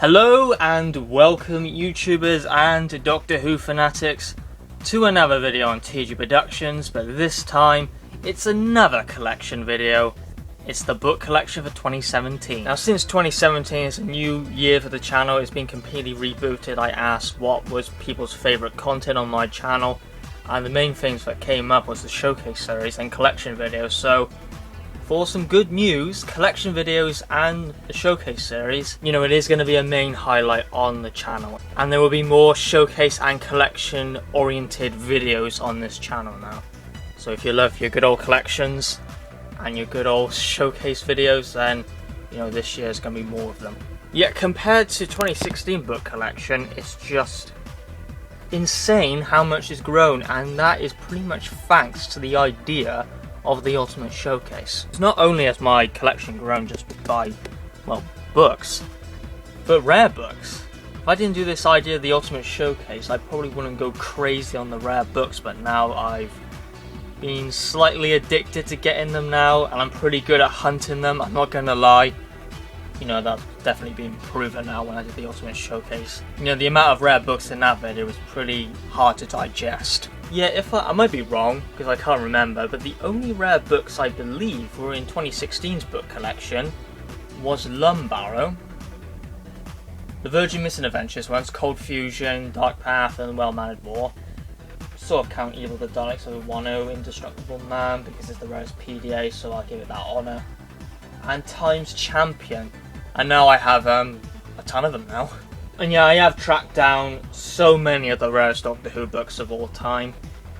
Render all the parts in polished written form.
Hello and welcome YouTubers and Doctor Who fanatics to another video on TG Productions, but this time it's another collection video. It's the book collection for 2017. Now since 2017 is a new year for the channel, it's been completely rebooted. I asked what was people's favourite content on my channel, and the main things that came up was the showcase series and collection videos. So for some good news, collection videos and the showcase series, you know, it is going to be a main highlight on the channel. And there will be more showcase and collection oriented videos on this channel now. So if you love your good old collections and your good old showcase videos, then, you know, this year is going to be more of them. Yet compared to 2016 book collection, it's just insane how much has grown, and that is pretty much thanks to the idea of the Ultimate Showcase. It's not only has my collection grown just by, well, books, but rare books. If I didn't do this idea of the Ultimate Showcase, I probably wouldn't go crazy on the rare books, but now I've been slightly addicted to getting them now, and I'm pretty good at hunting them, I'm not gonna lie. You know, that's definitely been proven now when I did the Ultimate Showcase. You know, the amount of rare books in that video was pretty hard to digest. Yeah, if I might be wrong, because I can't remember, but the only rare books I believe were in 2016's book collection was Lumbarrow, The Virgin Missing Adventures ones, Cold Fusion, Dark Path, and Well Mannered War. Sort of count Evil the Daleks over Wano, Indestructible Man, because it's the rarest PDA, so I'll give it that honour. And Times Champion, and now I have a ton of them now. And yeah, I have tracked down so many of the rarest Doctor Who books of all time.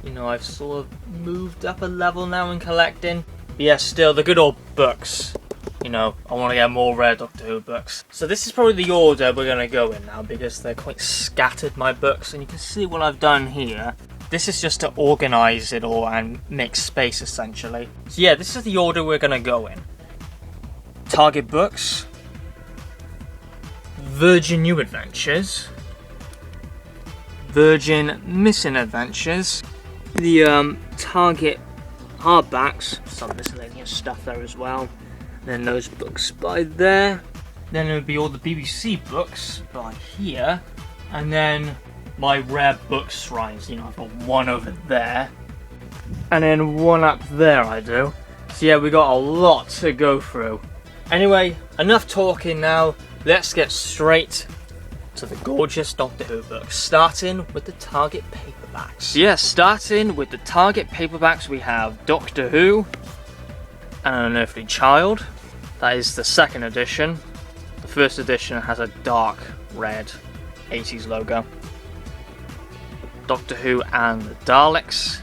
You know, I've sort of moved up a level now in collecting. But yeah, still, the good old books. You know, I want to get more rare Doctor Who books. So this is probably the order we're going to go in now, because they're quite scattered, my books. And you can see what I've done here. This is just to organise it all and make space, essentially. So yeah, this is the order we're going to go in. Target books, Virgin New Adventures, Virgin Missing Adventures, the Target hardbacks, some miscellaneous stuff there as well, then those books by there, then it would be all the BBC books by here, and then my rare book shrines. You know, I've got one over there, and then one up there I do. So yeah, we got a lot to go through. Anyway, enough talking now. Let's get straight to the gorgeous Doctor Who books, starting with the Target paperbacks. Yes, starting with the Target paperbacks, we have Doctor Who and An Unearthly Child. That is the second edition. The first edition has a dark red 80s logo. Doctor Who and the Daleks.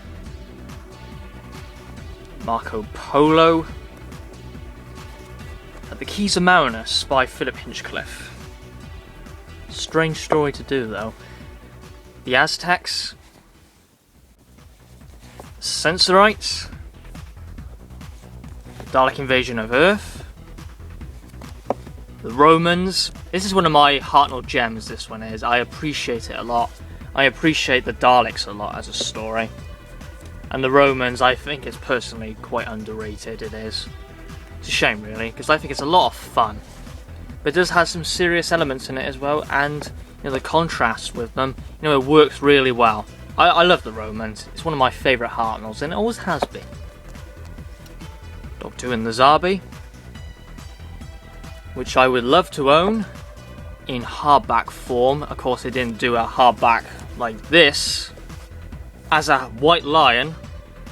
Marco Polo. The Keys of Marinus by Philip Hinchcliffe. Strange story to do though. The Aztecs. Sensorites. The Dalek Invasion of Earth. The Romans. This is one of my Hartnell gems, this one is. I appreciate it a lot. I appreciate the Daleks a lot as a story. And the Romans, I think, is personally quite underrated, it is. It's a shame really, because I think it's a lot of fun, but it does have some serious elements in it as well, and you know, the contrast with them, you know, it works really well. I love the Romans. It's one of my favourite Hartnells, and it always has been. Doctor Who and the Zarbi, which I would love to own in hardback form. Of course, they didn't do a hardback like this as a White Lion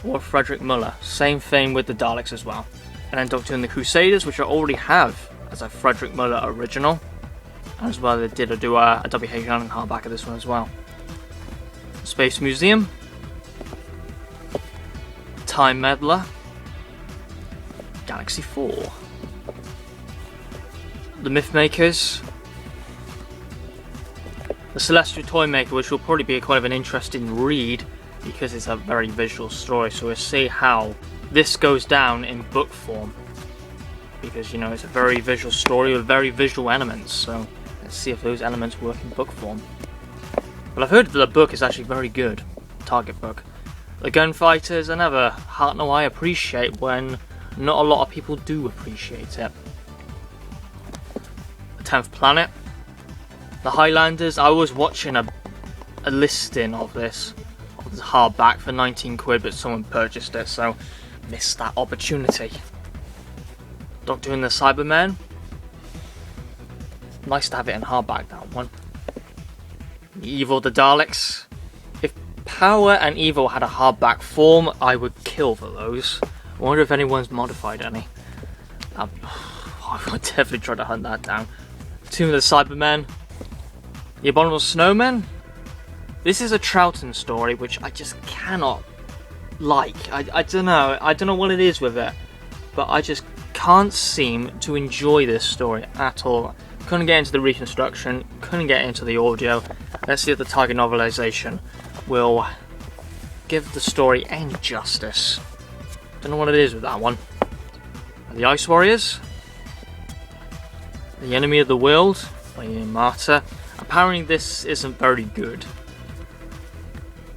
or Frederick Muller. Same thing with the Daleks as well. And then Doctor Who and the Crusaders, which I already have as a Frederick Muller original. As well, they did do a W.H. Young hardback of this one as well. Space Museum. Time Meddler. Galaxy 4. The Mythmakers. The Celestial Toymaker, which will probably be quite of an interesting read, because it's a very visual story, so we'll see how this goes down in book form, because you know, it's a very visual story with very visual elements, so let's see if those elements work in book form. Well, I've heard that the book is actually very good, Target book. The Gunfighters, another Hartnell I appreciate when not a lot of people do appreciate it. The 10th Planet, The Highlanders, I was watching a listing of this hardback for 19 quid, but someone purchased it, so missed that opportunity. Doctor Who and the Cybermen. Nice to have it in hardback, that one. Evil, the Daleks. If Power and Evil had a hardback form, I would kill for those. I wonder if anyone's modified any. I would definitely try to hunt that down. Tomb of the Cybermen. The Abominable Snowmen. This is a Troughton story, which I just cannot like. I don't know what it is with it, but I just can't seem to enjoy this story at all. Couldn't get into the reconstruction, couldn't get into the audio. Let's see if the Target novelization will give the story any justice. Don't know what it is with that one. The Ice Warriors. The Enemy of the World by Ian Marter. Apparently this isn't very good.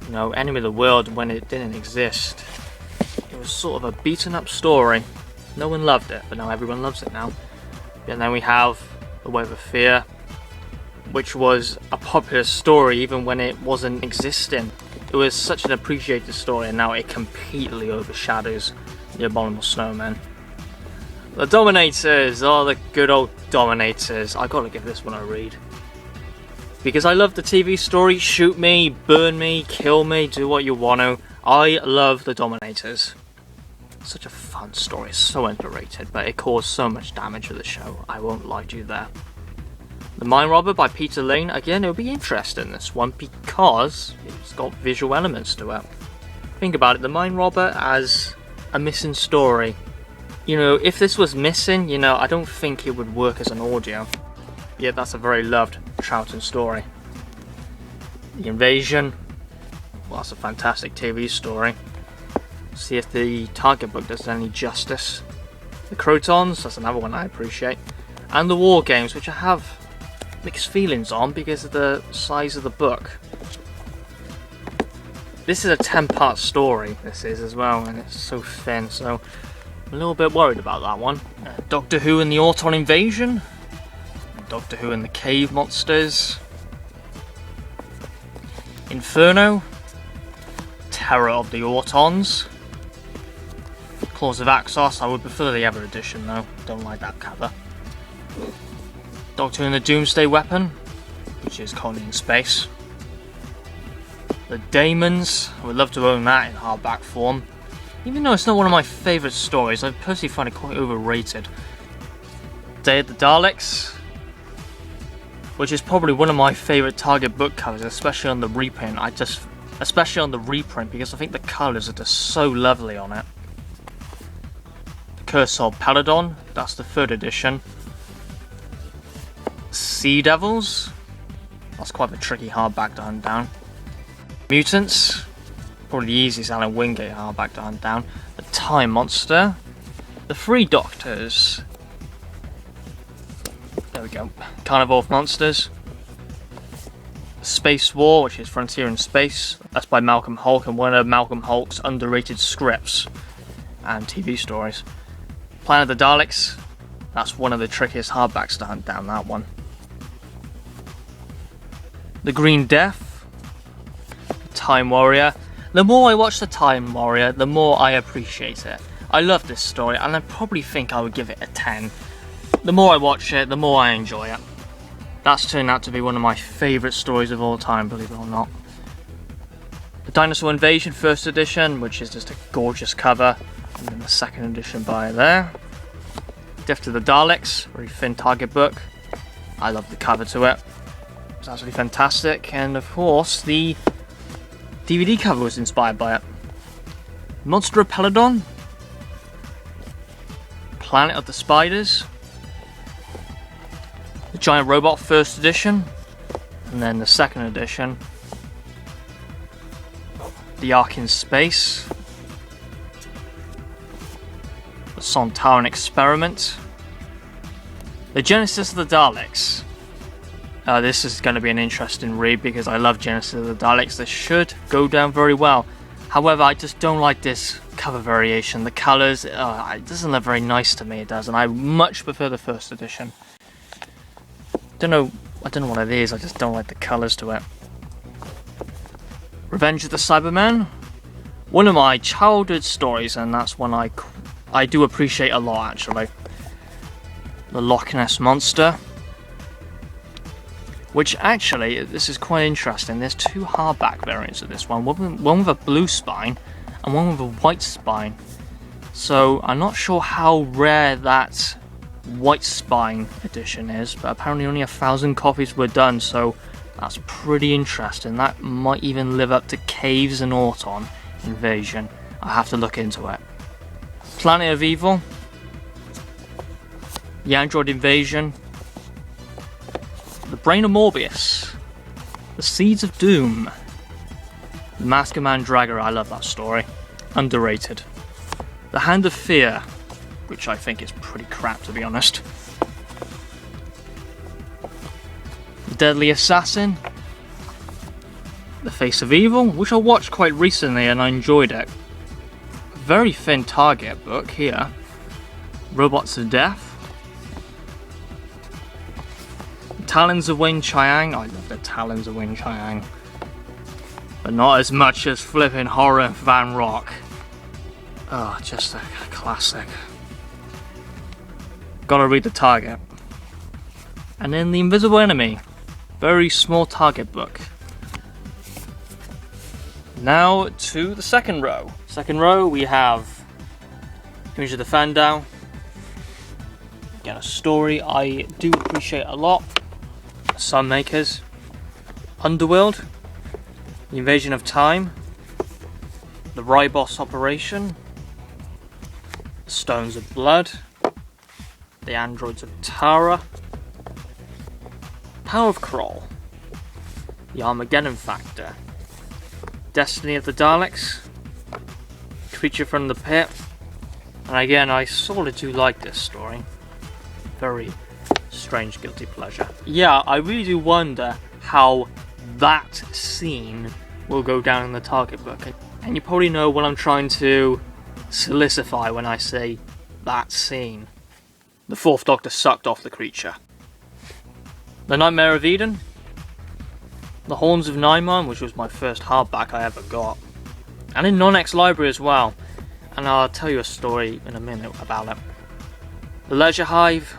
You know, Enemy of the World, when it didn't exist, it was sort of a beaten up story. No one loved it, but now everyone loves it now. And then we have The Wave of Fear, which was a popular story even when it wasn't existing. It was such an appreciated story, and now it completely overshadows The Abominable Snowmen. The Dominators, oh, the good old Dominators. I gotta give this one a read. Because I love the TV story. Shoot me, burn me, kill me, do what you want to. I love the Dominators. Such a fun story, so underrated, but it caused so much damage to the show. I won't lie to you there. The Mind Robber by Peter Lane. Again, it'll be interesting, this one, because it's got visual elements to it. Think about it, The Mind Robber as a missing story. You know, if this was missing, you know, I don't think it would work as an audio. Yet that's a very loved Troughton story. The Invasion. Well, that's a fantastic TV story. See if the Target book does any justice. The Crotons, that's another one I appreciate. And the War Games, which I have mixed feelings on because of the size of the book. This is a 10-part story, this is as well, and it's so thin, so I'm a little bit worried about that one. Doctor Who and the Auton Invasion. Doctor Who and the Cave Monsters. Inferno. Terror of the Autons. Claws of Axos. I would prefer the other edition though. Don't like that cover. Doctor Who and the Doomsday Weapon, which is currently in space. The Daemons. I would love to own that in hardback form. Even though it's not one of my favourite stories, I personally find it quite overrated. Day of the Daleks, which is probably one of my favourite Target book covers, especially on the reprint. Especially on the reprint, because I think the colours are just so lovely on it. The Curse of Peladon, that's the 3rd edition. Sea Devils, that's quite a tricky hardback to hunt down. Mutants, probably the easiest Alan Wingate hardback to hunt down. The Time Monster. The Three Doctors. There we go. Carnival of Monsters. Space War, which is Frontier in Space. That's by Malcolm Hulke, and one of Malcolm Hulke's underrated scripts and TV stories. Planet of the Daleks. That's one of the trickiest hardbacks to hunt down, that one. The Green Death. The Time Warrior. The more I watch The Time Warrior, the more I appreciate it. I love this story, and I probably think I would give it a 10. The more I watch it, the more I enjoy it. That's turned out to be one of my favourite stories of all time, believe it or not. The Dinosaur Invasion 1st edition, which is just a gorgeous cover, and then the 2nd edition by there. Death to the Daleks, very thin Target book. I love the cover to it. It's absolutely fantastic, and of course the DVD cover was inspired by it. Monster of Peladon. Planet of the Spiders. The Giant Robot 1st edition, and then the 2nd edition. The Ark in Space. The Sontaran Experiment. The Genesis of the Daleks. This is going to be an interesting read because I love Genesis of the Daleks. This should go down very well. However, I just don't like this cover variation. The colours, it doesn't look very nice to me, it does, and I much prefer the 1st edition. Don't know I don't know what it is, I just don't like the colours to it. Revenge of the Cybermen. One of my childhood stories, and that's one I do appreciate a lot, actually. The Loch Ness Monster. Which actually, this is quite interesting. There's two hardback variants of this one. One with a blue spine and one with a white spine. So I'm not sure how rare that white spine edition is, but apparently only 1,000 copies were done, so that's pretty interesting. That might even live up to Caves and Auton Invasion. I'll have to look into it. Planet of Evil. The Android Invasion. The Brain of Morbius. The Seeds of Doom. The Mask of Mandragora, I love that story. Underrated. The Hand of Fear, which I think is pretty crap, to be honest. The Deadly Assassin. The Face of Evil, which I watched quite recently and I enjoyed it. Very thin Target book here. Robots of Death. Talons of Wing Chiang. I love the Talons of Wing Chiang. But not as much as flipping Horror Van Rock. Oh, just a classic. Gotta read the Target. And then The Invisible Enemy. Very small Target book. Now to the second row. Second row we have Image of the Fandao. Again, a story I do appreciate a lot. Sunmakers. Underworld. The Invasion of Time. The Ribos Operation. The Stones of Blood. The Androids of Tara. Power of Kroll. The Armageddon Factor. Destiny of the Daleks. Creature from the Pit. And again, I sort of do like this story. Very strange guilty pleasure. Yeah, I really do wonder how that scene will go down in the Target book. And you probably know what I'm trying to solidify when I say that scene. The Fourth Doctor sucked off the creature. The Nightmare of Eden. The Horns of Nimon, which was my first hardback I ever got. And in Non-X Library as well. And I'll tell you a story in a minute about it. The Leisure Hive.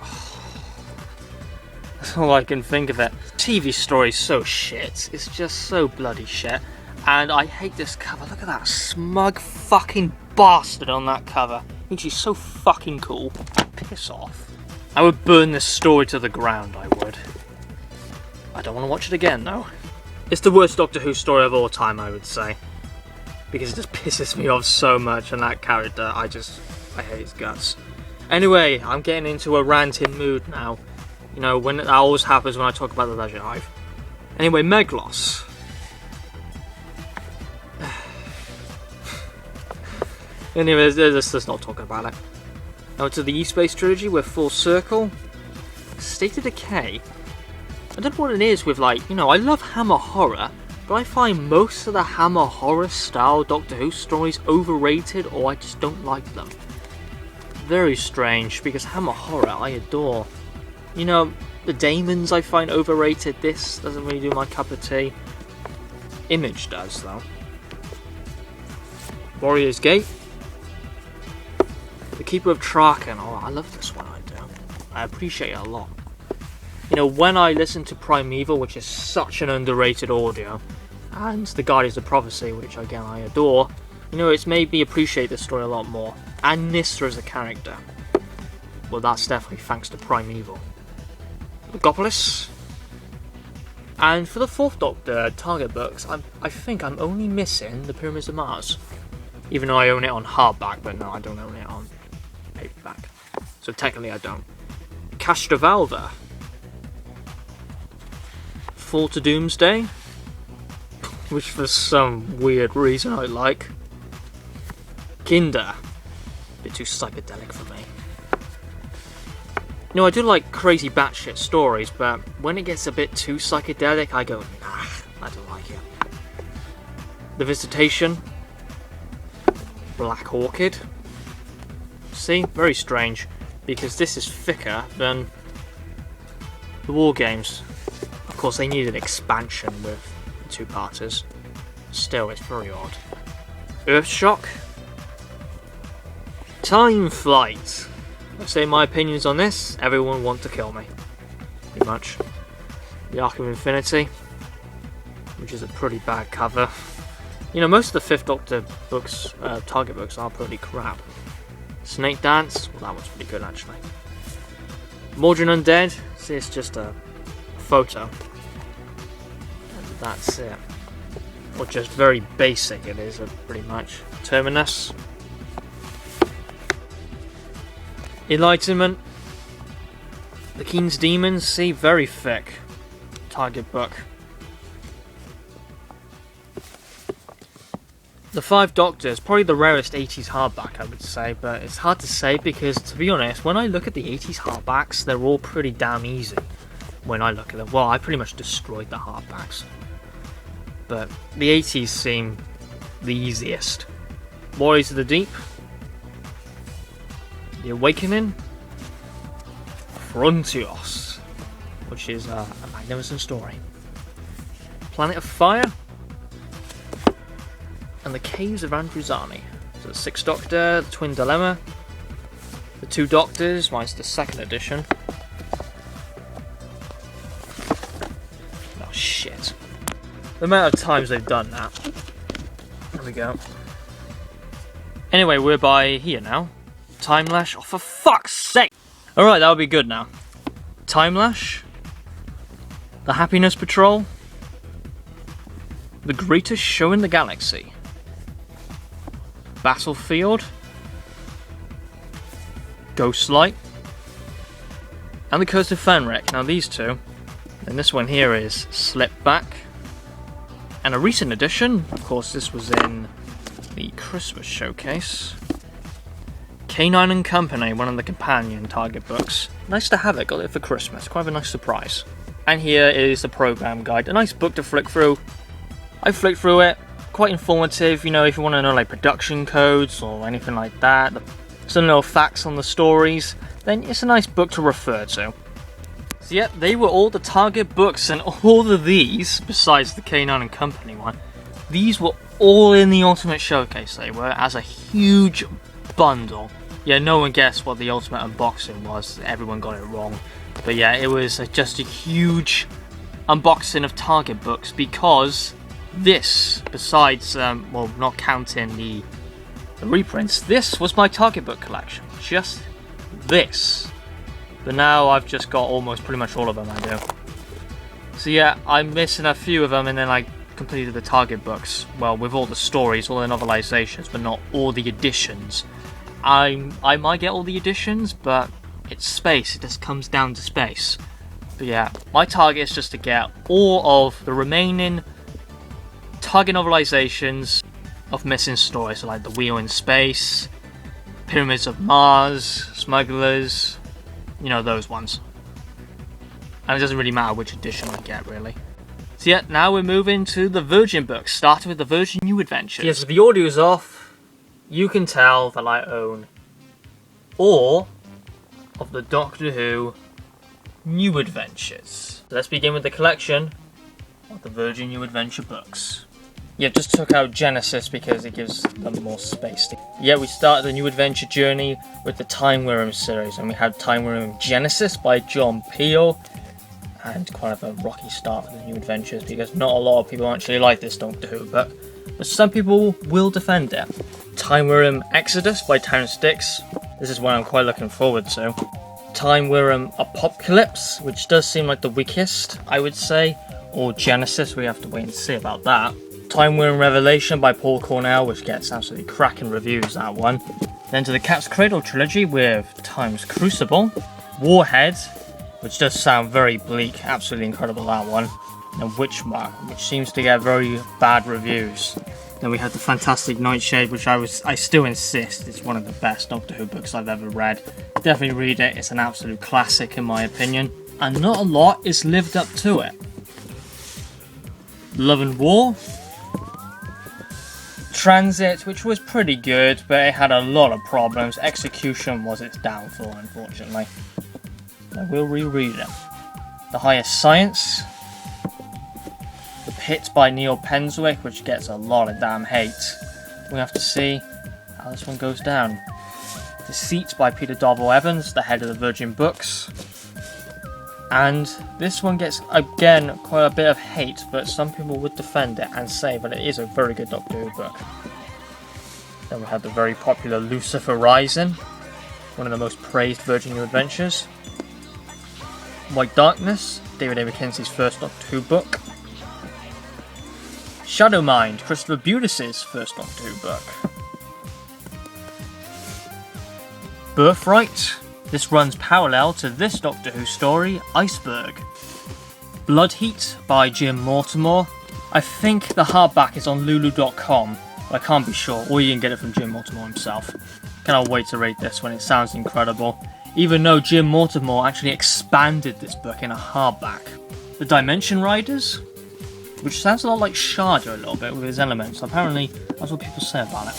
That's all I can think of it. TV story is so shit. It's just so bloody shit. And I hate this cover. Look at that smug fucking bastard on that cover. He's so fucking cool. Piss off. I would burn this story to the ground, I would. I don't want to watch it again, though. It's the worst Doctor Who story of all time, I would say. Because it just pisses me off so much, and that character, I hate his guts. Anyway, I'm getting into a ranting mood now. You know, when that always happens when I talk about the Leisure Hive. Anyway, Meglos. Anyways, let's not talk about it. Now to the E-Space trilogy with Full Circle. State of Decay. I don't know what it is with, like, you know, I love Hammer horror, but I find most of the Hammer horror style Doctor Who stories overrated, or I just don't like them. Very strange, because Hammer horror I adore. You know, the Daemons I find overrated. This doesn't really do my cup of tea. Image does, though. Warrior's Gate. The Keeper of Traken. Oh, I love this one, I do. I appreciate it a lot. You know, when I listen to Primeval, which is such an underrated audio, and The Guardians of Prophecy, which again I adore, you know, it's made me appreciate this story a lot more. And Nisra as a character. Well, that's definitely thanks to Primeval. Logopolis. And for the Fourth Doctor Target books, I think I'm only missing the Pyramids of Mars. Even though I own it on hardback, but no, I don't own it on paperback. So technically I don't. Castrovalva. Fall to Doomsday. Which for some weird reason I like. Kinder. A bit too psychedelic for me. You know, I do like crazy batshit stories, but when it gets a bit too psychedelic, I go, nah, I don't like it. The Visitation. Black Orchid. See, very strange, because this is thicker than the War Games. course, they needed expansion with the two-parters. Still, it's very odd. Earthshock. Time Flight. I say my opinions on this. Everyone want to kill me. Pretty much. The Arc of Infinity, which is a pretty bad cover. You know, most of the Fifth Doctor books, Target books, are pretty crap. Snake Dance, well, that was pretty good actually. Mordrin Undead, see, it's just a photo. And that's it. Or just very basic, it is pretty much. Terminus. Enlightenment. The King's Demons, see, very thick. Target book. The Five Doctors, probably the rarest 80s hardback, I would say, but it's hard to say because, to be honest, when I look at the 80s hardbacks, they're all pretty damn easy when I look at them. Well, I pretty much destroyed the hardbacks. But the 80s seem the easiest. Warriors of the Deep. The Awakening. Frontios, which is a magnificent story. Planet of Fire. And the Caves of Androzani. So the Sixth Doctor, the Twin Dilemma, the Two Doctors, minus the second edition. Oh shit. The amount of times they've done that. There we go. Anyway, we're by here now. Time Lash, oh for fuck's sake! Alright, that'll be good now. Time Lash. The Happiness Patrol. The Greatest Show in the Galaxy. Battlefield, Ghostlight, and the Curse of Fenric. Now these two, and this one here is Slipback, and a recent addition, of course this was in the Christmas showcase, K9 and Company, one of the companion Target books. Nice to have it, got it for Christmas, quite a nice surprise. And here is the program guide, a nice book to flick through. I flicked through it. Quite informative, you know, if you want to know like production codes or anything like that, some little facts on the stories, then it's a nice book to refer to. So yeah, they were all the Target books, and all of these, besides the K9 and Company one, these were all in the Ultimate Showcase, they were, as a huge bundle. Yeah, no one guessed what the Ultimate Unboxing was, everyone got it wrong. But yeah, it was just a huge unboxing of Target books, because this, besides, well, not counting the reprints, this was my Target book collection. Just this. But now I've just got almost pretty much all of them, I do. So yeah, I'm missing a few of them, and then I completed the Target books. Well, with all the stories, all the novelizations, but not all the editions. I might get all the editions, but it's space. It just comes down to space. But yeah, my target is just to get all of the remaining Target novelizations of missing stories, so like The Wheel in Space, Pyramids of Mars, Smugglers, you know, those ones. And it doesn't really matter which edition I get, really. So yeah, now we're moving to the Virgin books, starting with the Virgin New Adventures. Yes, the audio's off. You can tell that I own all of the Doctor Who New Adventures. So let's begin with the collection of the Virgin New Adventure books. Yeah, just took out Genesis because it gives them more space. Yeah, we started the New Adventure journey with the Time Worm series, and we had Time Worm Genesis by John Peel, and quite of a rocky start for the New Adventures because not a lot of people actually like this Doctor Who, but some people will defend it. Time Worm Exodus by Terrance Dicks. This is one I'm quite looking forward to. Time Worm Apocalypse, which does seem like the weakest, I would say, or Genesis, we have to wait and see about that. Time Worm Revelation by Paul Cornell, which gets absolutely cracking reviews, that one. Then to the Cat's Cradle trilogy with Time's Crucible. Warhead, which does sound very bleak, absolutely incredible, that one. And Witchmark, which seems to get very bad reviews. Then we had the Fantastic Nightshade, which I still insist is one of the best Doctor Who books I've ever read. Definitely read it, it's an absolute classic in my opinion. And not a lot is lived up to it. Love and War. Transit, which was pretty good, but it had a lot of problems. Execution was its downfall, unfortunately. I will reread it. The Highest Science. Hit by Neil Penswick, which gets a lot of damn hate. We have to see how this one goes down. Deceit by Peter Darville Evans, the head of the Virgin Books. And this one gets, again, quite a bit of hate, but some people would defend it and say that it is a very good Doctor Who book. Then we have the very popular Lucifer Rising, one of the most praised Virgin New Adventures. White Darkness, David A. Mackenzie's first Doctor Who book. Shadowmind, Christopher Budis's first Doctor Who book. Birthright, this runs parallel to this Doctor Who story, Iceberg. Bloodheat by Jim Mortimore. I think the hardback is on Lulu.com, but I can't be sure, or you can get it from Jim Mortimore himself. Cannot wait to read this one, it sounds incredible. Even though Jim Mortimore actually expanded this book in a hardback. The Dimension Riders, which sounds a lot like Sharda a little bit with his elements. Apparently, that's what people say about it.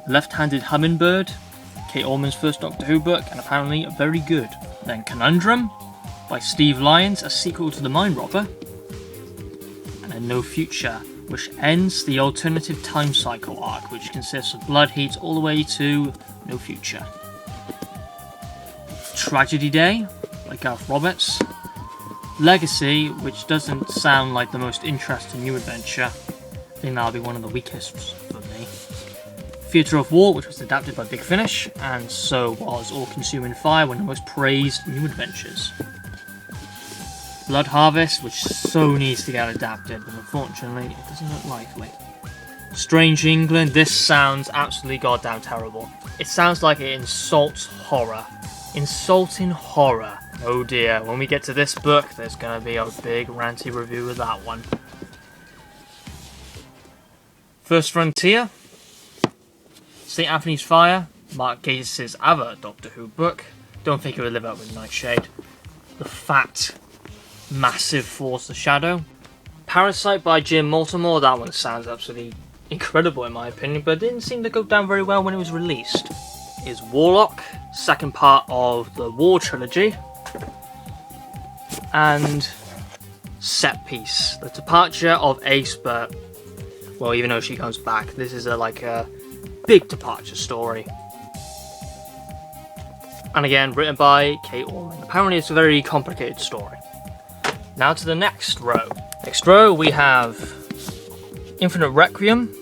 The Left-Handed Hummingbird, Kate Orman's first Doctor Who book, and apparently very good. Then Conundrum by Steve Lyons, a sequel to The Mind Robber. And then No Future, which ends the alternative time cycle arc, which consists of Bloodheat all the way to No Future. Tragedy Day by Gareth Roberts. Legacy, which doesn't sound like the most interesting new adventure. I think that'll be one of the weakest for me. Theatre of War, which was adapted by Big Finish, and so was All Consuming Fire, one of the most praised new adventures. Blood Harvest, which so needs to get adapted, but unfortunately it doesn't look likely. Strange England, this sounds absolutely goddamn terrible. It sounds like it insults horror. Insulting horror. Oh dear, when we get to this book, there's going to be a big ranty review of that one. First Frontier. St. Anthony's Fire, Mark Gatiss' other Doctor Who book. Don't think it would live up with Nightshade. The fat, massive Force of Shadow. Parasite by Jim Mortimore, that one sounds absolutely incredible in my opinion, but didn't seem to go down very well when it was released. Is Warlock, second part of the War trilogy. And Set Piece, the departure of Ace, but, well, even though she comes back, this is like a big departure story. And again, written by Kate Orman. Apparently it's a very complicated story. Now to the next row. Next row we have Infinite Requiem,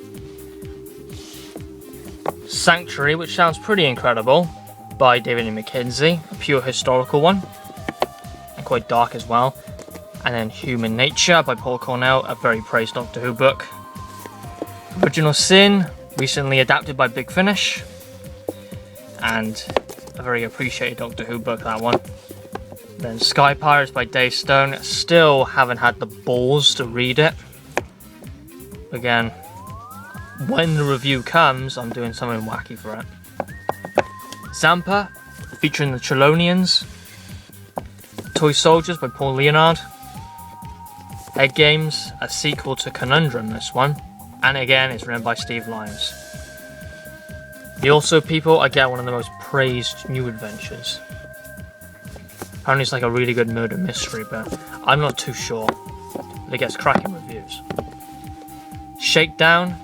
Sanctuary, which sounds pretty incredible, by David A. Mackenzie, a pure historical one, and quite dark as well. And then Human Nature by Paul Cornell, a very praised Doctor Who book. Original Sin, recently adapted by Big Finish, and a very appreciated Doctor Who book, that one. Then Sky Pirates by Dave Stone, still haven't had the balls to read it. Again, when the review comes, I'm doing something wacky for it. Zampa, featuring the Trelawneyans. Toy Soldiers by Paul Leonard. Egg Games, a sequel to Conundrum, this one. And again, it's written by Steve Lyons. The Also People, again, one of the most praised new adventures. Apparently it's like a really good murder mystery, but I'm not too sure. But it gets cracking reviews. Shakedown,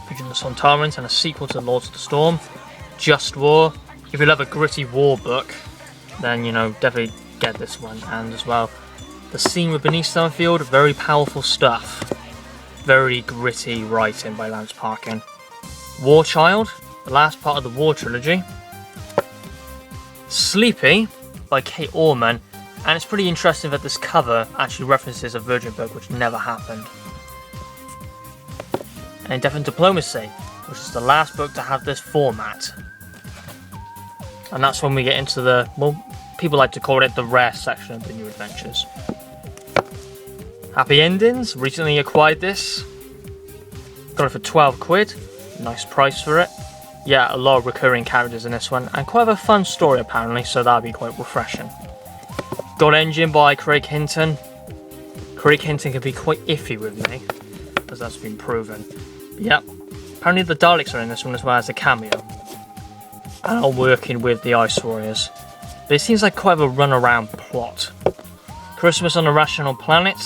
featuring the Sontarans and a sequel to Lords of the Storm. Just War. If you love a gritty war book, then, you know, definitely get this one. And as well, The Scene with Beneath Summerfield, very powerful stuff. Very gritty writing by Lance Parkin. War Child, the last part of the War trilogy. Sleepy by Kate Orman, and it's pretty interesting that this cover actually references a Virgin book which never happened. And Indefinite Diplomacy, which is the last book to have this format. And that's when we get into the, well, people like to call it the rare section of the new adventures. Happy Endings, recently acquired this. Got it for 12 quid, nice price for it. Yeah, a lot of recurring characters in this one, and quite a fun story apparently, so that'll be quite refreshing. God Engine by Craig Hinton. Craig Hinton can be quite iffy with me, as that's been proven. Yep, apparently the Daleks are in this one as well as a cameo. And are working with the Ice Warriors. But it seems like quite a run-around plot. Christmas on a Rational Planet.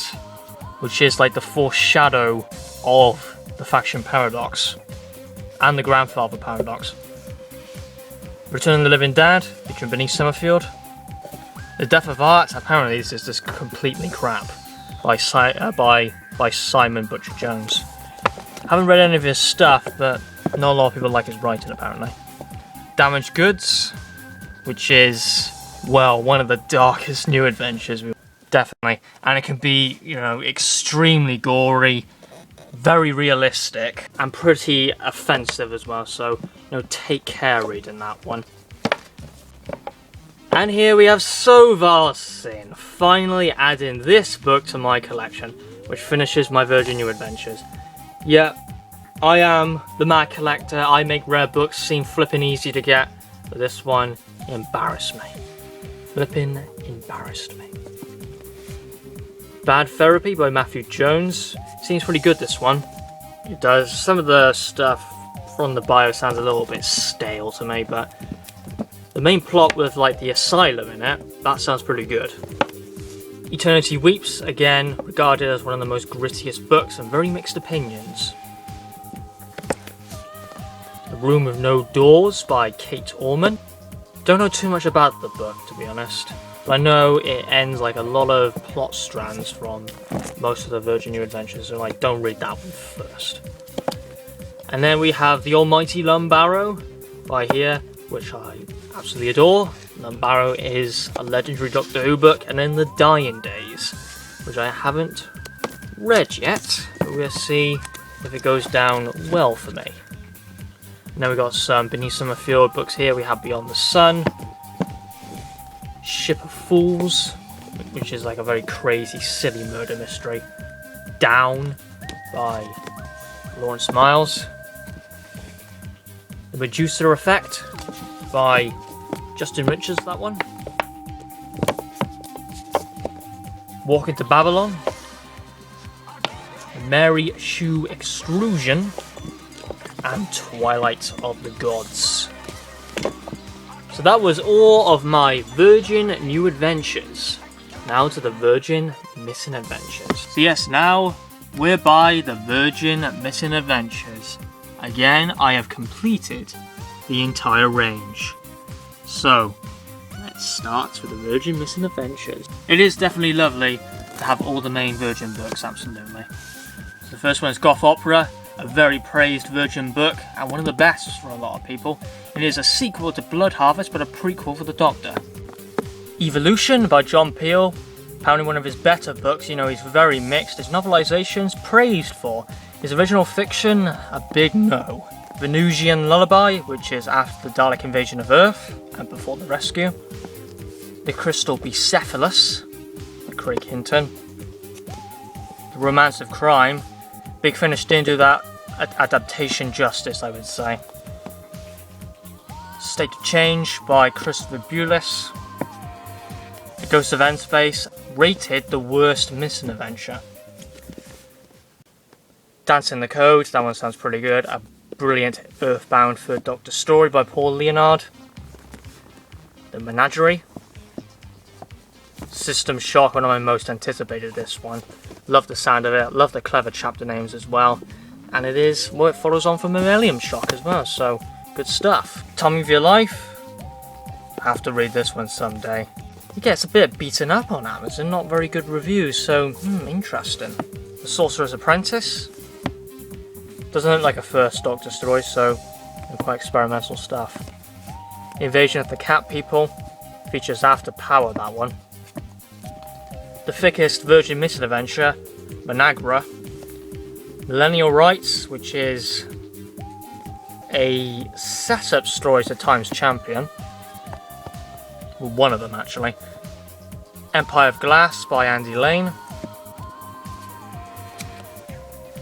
which is like the foreshadow of the Faction Paradox and the Grandfather Paradox. Return of the Living Dead, featuring Bernice Summerfield. The Death of Art, apparently this is just completely crap, by Simon Butcher Jones. Haven't read any of his stuff, but not a lot of people like his writing apparently. Damaged Goods, which is, well, one of the darkest New Adventures, definitely. And it can be, you know, extremely gory, very realistic, and pretty offensive as well, so, you know, take care reading that one. And here we have Soval Sin, finally adding this book to my collection, which finishes my Virgin New Adventures. Yeah, I am the mad collector. I make rare books seem flipping easy to get, but this one embarrassed me. Flipping embarrassed me. Bad Therapy by Matthew Jones. Seems pretty good, this one. It does. Some of the stuff from the bio sounds a little bit stale to me, but the main plot with like the asylum in it, that sounds pretty good. Eternity Weeps, again, regarded as one of the most grittiest books and very mixed opinions. The Room with No Doors by Kate Orman. Don't know too much about the book, to be honest, but I know it ends like a lot of plot strands from most of the Virgin New Adventures, so like, don't read that one first. And then we have The Almighty Lumbarrow by here, which I absolutely adore. Lumbarrow is a legendary Doctor Who book, and then The Dying Days, which I haven't read yet, but we'll see if it goes down well for me. And then we got some Bernice Summerfield books here. We have Beyond the Sun, Ship of Fools, which is like a very crazy, silly murder mystery. Down by Lawrence Miles. The Medusa Effect by Justin Richards, that one. Walk into Babylon. Mary Shoe Extrusion. And Twilight of the Gods. So that was all of my Virgin New Adventures. Now to the Virgin Missing Adventures. So yes, now we're by the Virgin Missing Adventures. Again, I have completed the entire range. So, let's start with the Virgin Missing Adventures. It is definitely lovely to have all the main Virgin books, absolutely. So the first one is Goth Opera, a very praised Virgin book, and one of the best for a lot of people. It is a sequel to Blood Harvest, but a prequel for the Doctor. Evolution by John Peel, apparently one of his better books. You know, he's very mixed. His novelization's praised for. His original fiction, a big no. Venusian Lullaby, which is after the Dalek invasion of Earth and before the rescue. The Crystal Bicephalus by Craig Hinton. The Romance of Crime. Big Finish didn't do that adaptation justice, I would say. State of Change by Christopher Bulis. The Ghost of N-Space, rated the worst missing adventure. Dancing the Code, that one sounds pretty good. A brilliant Earthbound Third Doctor story by Paul Leonard. The Menagerie. System Shock, one of my most anticipated, this one. Love the sound of it, love the clever chapter names as well. And it is, well, it follows on from Millennium Shock as well, so good stuff. Tommy of Your Life. Have to read this one someday. It gets a bit beaten up on Amazon, not very good reviews, so interesting. The Sorcerer's Apprentice. Doesn't look like a first Doctor story, so quite experimental stuff. Invasion of the Cat People. Features After Power, that one. The Thickest Virgin Missing Adventure, Managra. Millennial Rights, which is a setup story to Times Champion. Well, one of them, actually. Empire of Glass by Andy Lane.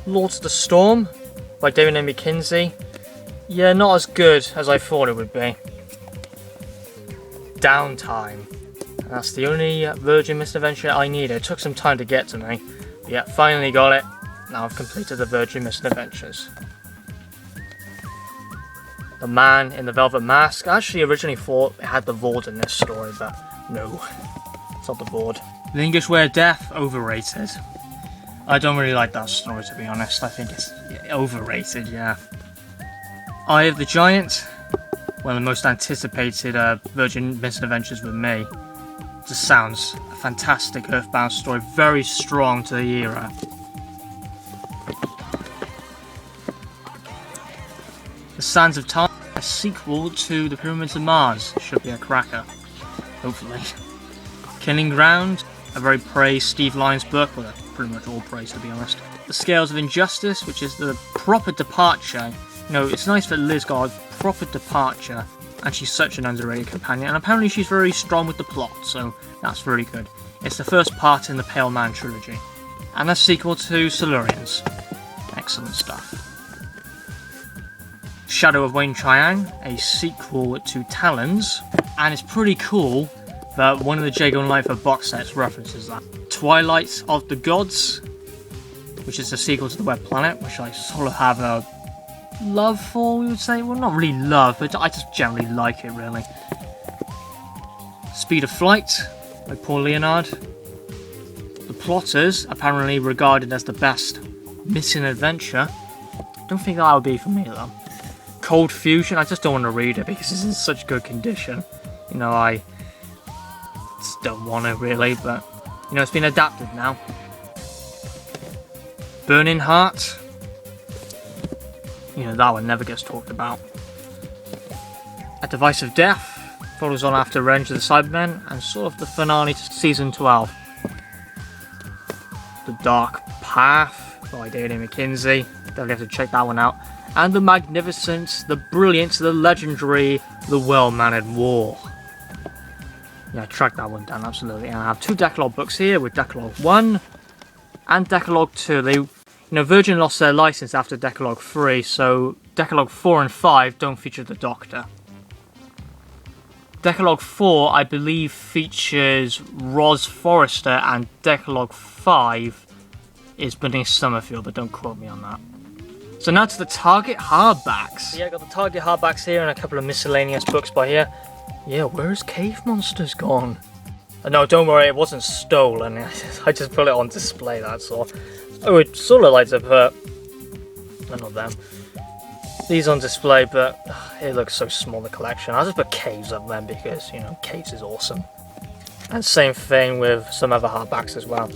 Lords of the Storm by David A. McKinsey. Yeah, not as good as I thought it would be. Downtime. And that's the only Virgin Missing Adventure I needed. It took some time to get to me. But yeah, finally got it. Now I've completed the Virgin Missing Adventures. The Man in the Velvet Mask. I actually originally thought it had the Vord in this story, but no. It's not the Vord. The English Way of Death, overrated. I don't really like that story, to be honest. I think it's overrated, yeah. Eye of the Giant, one of the most anticipated Virgin Missing Adventures with me. Just sounds a fantastic Earthbound story, very strong to the era. The Sands of Time, a sequel to The Pyramids of Mars, should be a cracker, hopefully. Killing Ground, a very praised Steve Lyons book, well, pretty much all praised, to be honest. The Scales of Injustice, which is the proper departure. You know, it's nice that Liz got a proper departure, and she's such an underrated companion, and apparently she's very strong with the plot, so that's really good. It's the first part in the Pale Man trilogy, and a sequel to Silurians. Excellent stuff. Shadow of Wayne Chiang, a sequel to Talons, and it's pretty cool that one of the Jago and Lightfoot box sets references that. Twilight of the Gods, which is a sequel to The Web Planet, which I sort of have a love for, we would say. Well, not really love, but I just generally like it, really. Speed of Flight by Paul Leonard. The Plotters, apparently regarded as the best missing adventure. Don't think that would be for me, though. Cold Fusion, I just don't want to read it because it's in such good condition. You know, I just don't want to really, but you know, it's been adapted now. Burning Heart, you know, that one never gets talked about. A Device of Death follows on after Revenge of the Cybermen and sort of the finale to season 12. The Dark Path by David McKenzie, definitely have to check that one out. And the magnificent, the brilliant, the legendary, The Well-Mannered War. Yeah, track that one down, absolutely. And I have two Decalogue books here with Decalogue 1 and Decalogue 2. They, you know, Virgin lost their license after Decalogue 3, so Decalogue 4 and 5 don't feature the Doctor. Decalogue 4, I believe, features Roz Forrester, and Decalogue 5 is Bernice Summerfield, but don't quote me on that. So now to the Target hardbacks. Yeah, I got the Target hardbacks here and a couple of miscellaneous books by here. Yeah, where's Cave Monsters gone? No, don't worry, it wasn't stolen. I just put it on display, that's all. I would sort of like to put... not them. These on display, but it looks so small, the collection. I'll just put Caves up then because, you know, Caves is awesome. And same thing with some other hardbacks as well.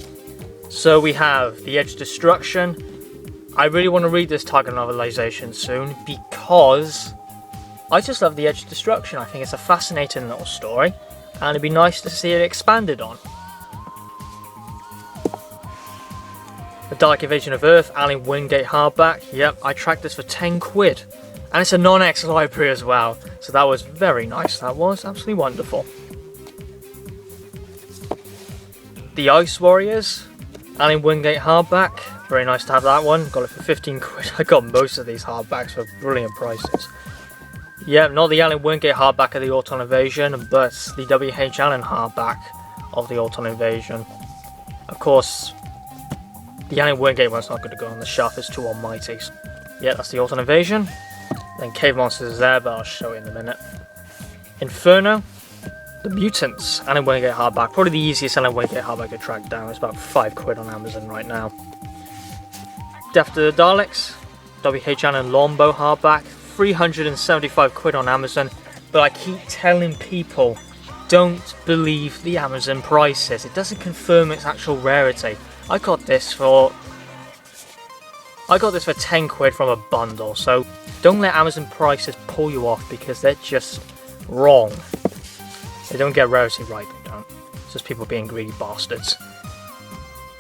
So we have The Edge of Destruction. I really want to read this Target novelization soon because I just love The Edge of Destruction. I think it's a fascinating little story and it'd be nice to see it expanded on. The Dark Invasion of Earth, Allen Wingate hardback. Yep, I tracked this for 10 quid. And it's a non-X library as well. So that was very nice. That was absolutely wonderful. The Ice Warriors, Allen Wingate hardback. Very nice to have that one. Got it for 15 quid. I got most of these hardbacks for brilliant prices. Yep, not the Allen Wingate hardback of the Auton Invasion, but the W.H. Allen hardback of the Auton Invasion. Of course, the Allen Wingate one's not going to go on the shelf, it's too almighty. Yeah, that's the Auton Invasion. Then Cave Monsters is there, but I'll show it in a minute. Inferno, The Mutants, Allen Wingate hardback. Probably the easiest Allen Wingate hardback to track down. It's about 5 quid on Amazon right now. Death to the Daleks, W.H. Allen Longbow hardback. 375 quid on Amazon. But I keep telling people, don't believe the Amazon prices. It doesn't confirm its actual rarity. I got this for 10 quid from a bundle, so don't let Amazon prices pull you off because they're just wrong. They don't get rarity right, they don't. It's just people being greedy bastards.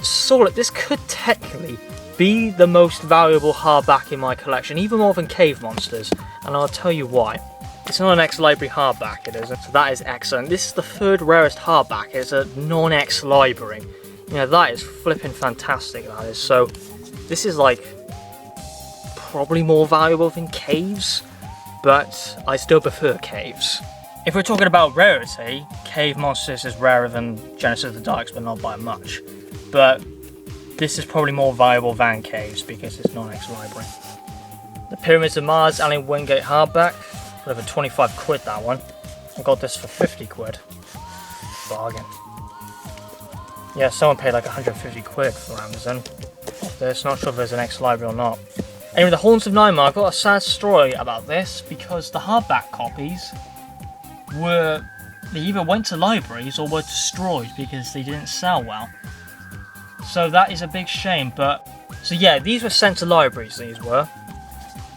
So this could technically be the most valuable hardback in my collection, even more than Cave Monsters, and I'll tell you why. It's not an X-Library hardback, it isn't, so that is excellent. This is the third rarest hardback, it's a non-X library. You know, that is flipping fantastic, that is. So, this is like, probably more valuable than Caves, but I still prefer Caves. If we're talking about rarity, Cave Monsters is rarer than Genesis of the Daleks, but not by much. But this is probably more valuable than Caves because it's non-X library. The Pyramids of Mars, Allen Wingate hardback, over 25 quid that one. I got this for 50 quid. Bargain. Yeah, someone paid like 150 quid for Amazon. this. Not sure if there's an ex-library or not. Anyway, the Haunts of Nightmare, I've got a sad story about this because the hardback copies they either went to libraries or were destroyed because they didn't sell well. So that is a big shame, so yeah, these were sent to libraries, these were.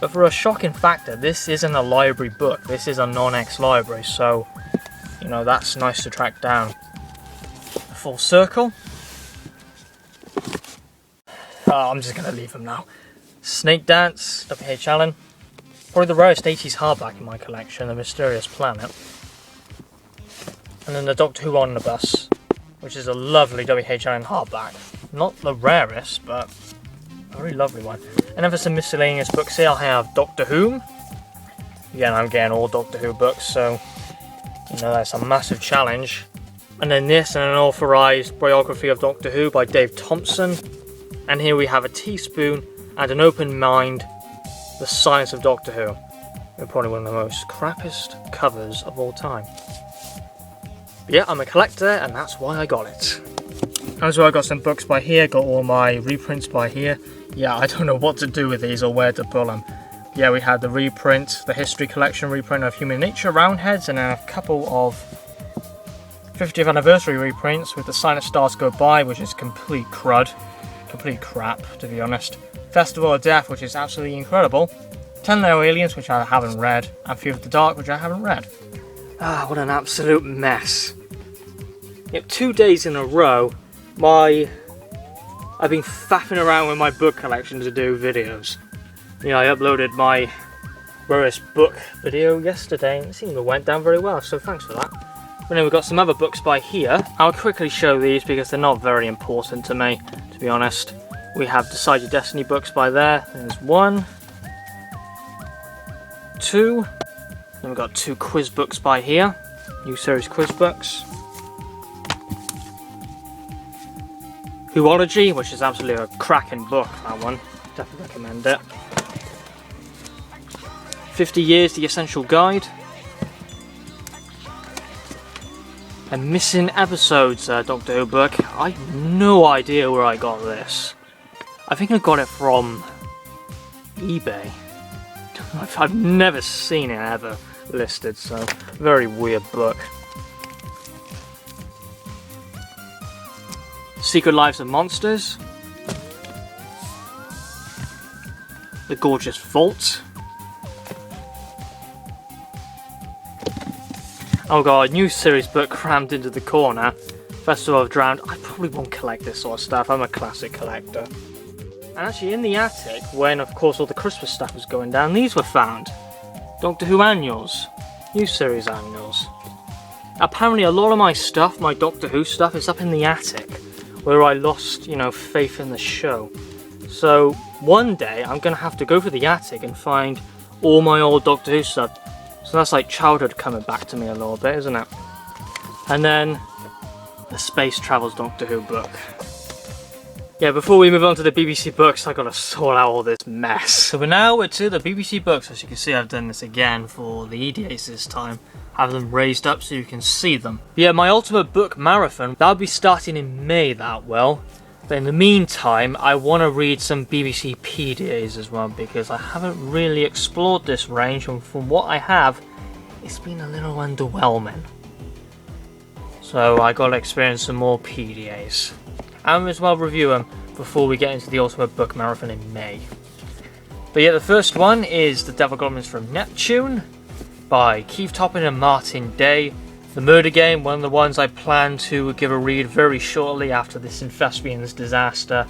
But for a shocking factor, this isn't a library book, this is a non-ex-library, so, you know, that's nice to track down. Full circle. Oh, I'm just going to leave them now. Snake Dance, W.H. Allen. Probably the rarest 80s hardback in my collection, The Mysterious Planet. And then the Doctor Who Omnibus, which is a lovely W.H. Allen hardback. Not the rarest, but a very lovely one. And then for some miscellaneous books here, I have Doctor Who. Again, I'm getting all Doctor Who books, so, you know, that's a massive challenge. And then this, and an authorised biography of Doctor Who by Dave Thompson. And here we have a teaspoon and an open mind, The Science of Doctor Who. They're probably one of the most crappiest covers of all time. But yeah, I'm a collector, and that's why I got it. As well, I got some books by here, got all my reprints by here. Yeah, I don't know what to do with these or where to pull them. Yeah, we had the reprint, the History Collection reprint of Human Nature, Roundheads, and then a couple of 50th anniversary reprints with The Silent Stars Go By, which is complete crud. Complete crap, to be honest. Festival of Death, which is absolutely incredible. 10 Layer Aliens, which I haven't read. And Fear of the Dark, which I haven't read. Ah, what an absolute mess. Yep, 2 days in a row, I've been faffing around with my book collection to do videos. You know, I uploaded my rarest book video yesterday, and it seemed to went down very well, so thanks for that. But then we've got some other books by here. I'll quickly show these because they're not very important to me, to be honest. We have Decide Your Destiny books by there. There's 1, 2. Then we've got 2 quiz books by here. New series quiz books. Whoology, which is absolutely a cracking book, that one. Definitely recommend it. 50 Years, The Essential Guide. And Missing Episodes, Doctor Who book. I have no idea where I got this. I think I got it from eBay. I've never seen it ever listed, so very weird book. Secret Lives of Monsters. The Gorgeous Vault. Oh god, new series book crammed into the corner. Festival of Drowned. I probably won't collect this sort of stuff, I'm a classic collector. And actually in the attic, when of course all the Christmas stuff was going down, these were found. Doctor Who annuals. New series annuals. Apparently a lot of my stuff, my Doctor Who stuff, is up in the attic, where I lost, you know, faith in the show. So one day I'm gonna have to go to the attic and find all my old Doctor Who stuff. So that's like childhood coming back to me a little bit, isn't it? And then the Space Travels Doctor Who book. Yeah, before we move on to the BBC books, I gotta sort out all this mess. So we're to the BBC books. As you can see, I've done this again for the EDAs this time. Have them raised up so you can see them. But yeah, my Ultimate Book Marathon, that'll be starting in May, that will. But in the meantime, I want to read some BBC PDAs as well, because I haven't really explored this range, and from what I have, it's been a little underwhelming. So I gotta experience some more PDAs. And as well review them before we get into the Ultimate Book Marathon in May. But yeah, the first one is The Devil Goblins from Neptune by Keith Toppin and Martin Day. The Murder Game, one of the ones I plan to give a read very shortly after this Thespians disaster.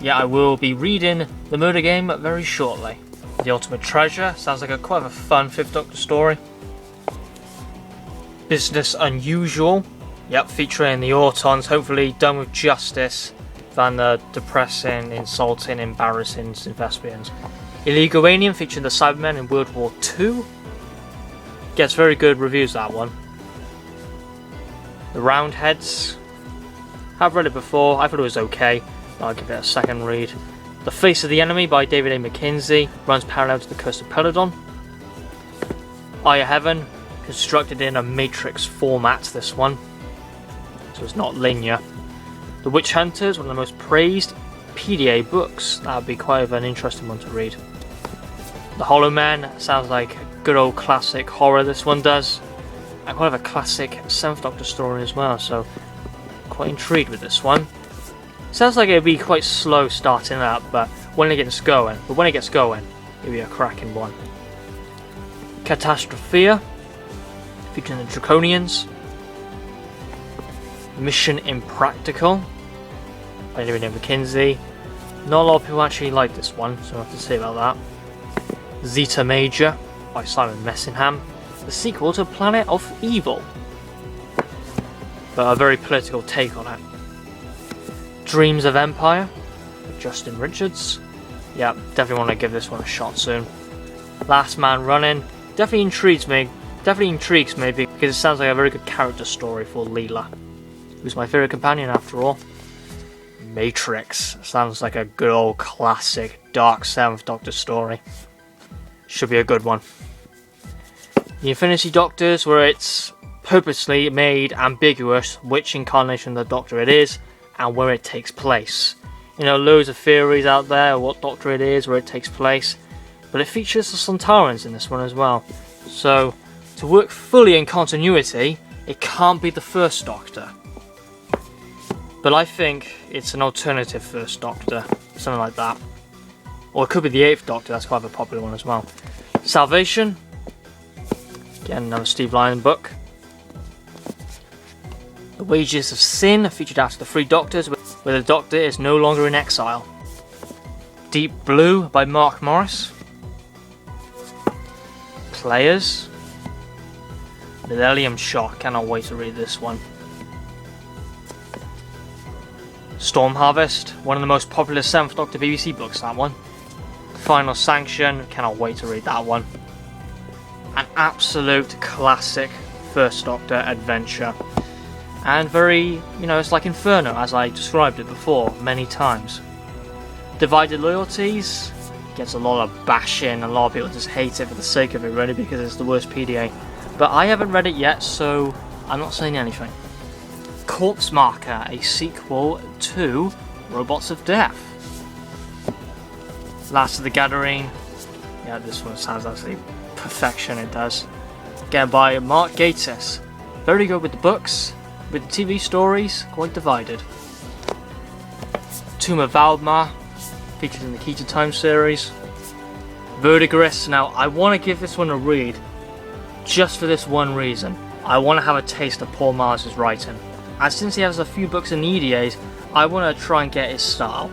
Yeah, I will be reading The Murder Game very shortly. The Ultimate Treasure, sounds like quite a fun 5th Doctor story. Business Unusual, yep, featuring the Autons, hopefully done with justice than the depressing, insulting, embarrassing Thespians. Illegal Alien, featuring the Cybermen in World War II. Gets very good reviews, that one. The Roundheads. I've read it before, I thought it was okay. I'll give it a second read. The Face of the Enemy by David A. Mackenzie. Runs parallel to The Curse of Peladon. Eye of Heaven. Constructed in a matrix format, this one. So it's not linear. The Witch Hunters, one of the most praised PDA books, that would be quite an interesting one to read. The Hollow Men sounds like a good old classic horror, this one does. And quite of a classic 7th Doctor story as well, so quite intrigued with this one. Sounds like it'd be quite slow starting up, but when it gets going, it'll be a cracking one. Catastrophia, featuring the Draconians. Mission Impractical by David McKenzie. Not a lot of people actually like this one, so I have to say about that. Zeta Major by Simon Messingham, the sequel to Planet of Evil, but a very political take on it. Dreams of Empire by Justin Richards. Yeah, definitely want to give this one a shot soon. Last Man Running definitely intrigues me because it sounds like a very good character story for Leela, who's my favourite companion after all. Matrix sounds like a good old classic dark 7th Doctor story. Should be a good one. The Infinity Doctors, where it's purposely made ambiguous which incarnation of the Doctor it is and where it takes place. You know, loads of theories out there what Doctor it is, where it takes place, but it features the Sontarans in this one as well. So, to work fully in continuity, it can't be the first Doctor. But I think it's an alternative first Doctor, something like that. Or it could be the 8th Doctor, that's quite a popular one as well. Salvation, again another Steve Lyon book. The Wages of Sin, featured after the 3 Doctors, where the Doctor is no longer in exile. Deep Blue by Mark Morris. Players. Millennium Shock, cannot wait to read this one. Storm Harvest, one of the most popular 7th Doctor BBC books, that one. Final Sanction, cannot wait to read that one. An absolute classic 1st Doctor adventure. And very, you know, it's like Inferno, as I described it before many times. Divided Loyalties gets a lot of bashing, a lot of people just hate it for the sake of it, really, because it's the worst PDA. But I haven't read it yet, so I'm not saying anything. Corpse Marker, a sequel to Robots of Death. Last of the Gathering, yeah, this one sounds absolutely perfection, it does. Again by Mark Gatiss. Very good with the books, with the TV stories, quite divided. Tomb of Valdemar, featured in the Key to Time series. Verdigris, now I want to give this one a read, just for this one reason. I want to have a taste of Paul Mars' writing. And since he has a few books in the EDAs, I want to try and get his style.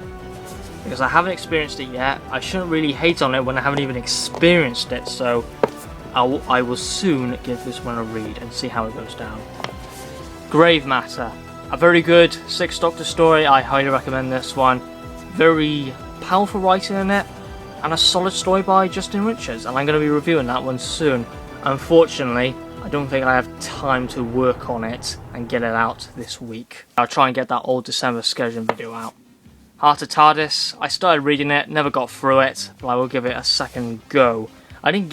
Because I haven't experienced it yet, I shouldn't really hate on it when I haven't even experienced it, so I will soon give this one a read and see how it goes down. Grave Matter, a very good 6th Doctor story, I highly recommend this one. Very powerful writing in it, and a solid story by Justin Richards, and I'm going to be reviewing that one soon. Unfortunately, I don't think I have time to work on it and get it out this week. I'll try and get that old December scheduling video out. Heart of TARDIS, I started reading it, never got through it, but I will give it a second go. I didn't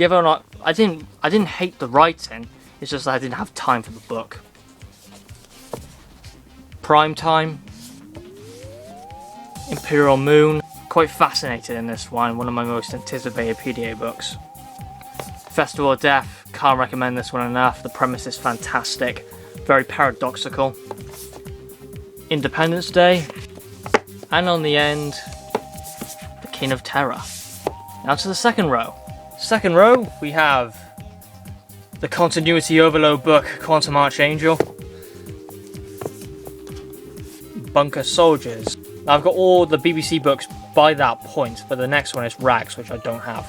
hate the writing, it's just that I didn't have time for the book. Prime Time, Imperial Moon, quite fascinated in this one of my most anticipated PDA books. Festival of Death, can't recommend this one enough, the premise is fantastic, very paradoxical. Independence Day, and on the end, The King of Terror. Now to the second row. Second row, we have the Continuity Overload book, Quantum Archangel. Bunker Soldiers. Now I've got all the BBC books by that point, but the next one is Rags, which I don't have.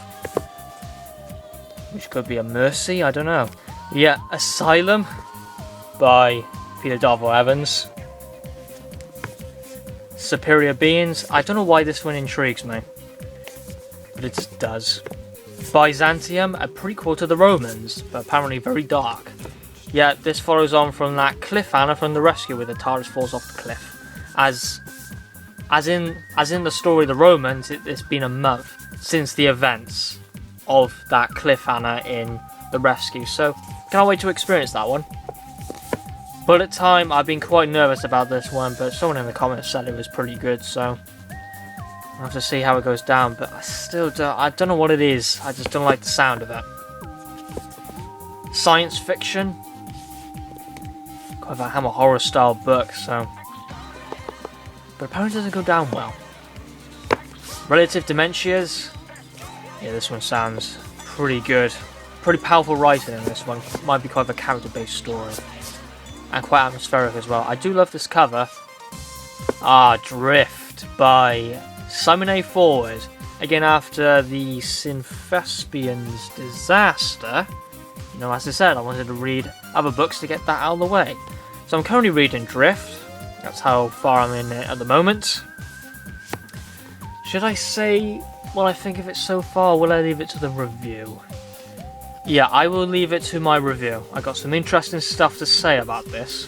Which could be a Mercy, I don't know. Yeah, Asylum by Peter Darvill Evans. Superior Beings, I don't know why this one intrigues me, but it just does. Byzantium, a prequel to the Romans, but apparently very dark. Yet this follows on from that cliffhanger from The Rescue where the TARDIS falls off the cliff. As in the story of the Romans, it's been a month since the events of that cliffhanger in The Rescue, so can't wait to experience that one. Bullet Time, I've been quite nervous about this one, but someone in the comments said it was pretty good, so I'll have to see how it goes down, but I don't know what it is. I just don't like the sound of it. Science fiction. Quite a Hammer horror style book, so. But apparently it doesn't go down well. Relative Dementias. Yeah, this one sounds pretty good. Pretty powerful writing in this one. Might be quite of a character-based story. And quite atmospheric as well. I do love this cover. Drift by Simon A. Forward. Again, after the Synthespians disaster. You know, as I said, I wanted to read other books to get that out of the way. So I'm currently reading Drift. That's how far I'm in it at the moment. Should I say what I think of it so far, or will I leave it to the review? Yeah, I will leave it to my review. I got some interesting stuff to say about this.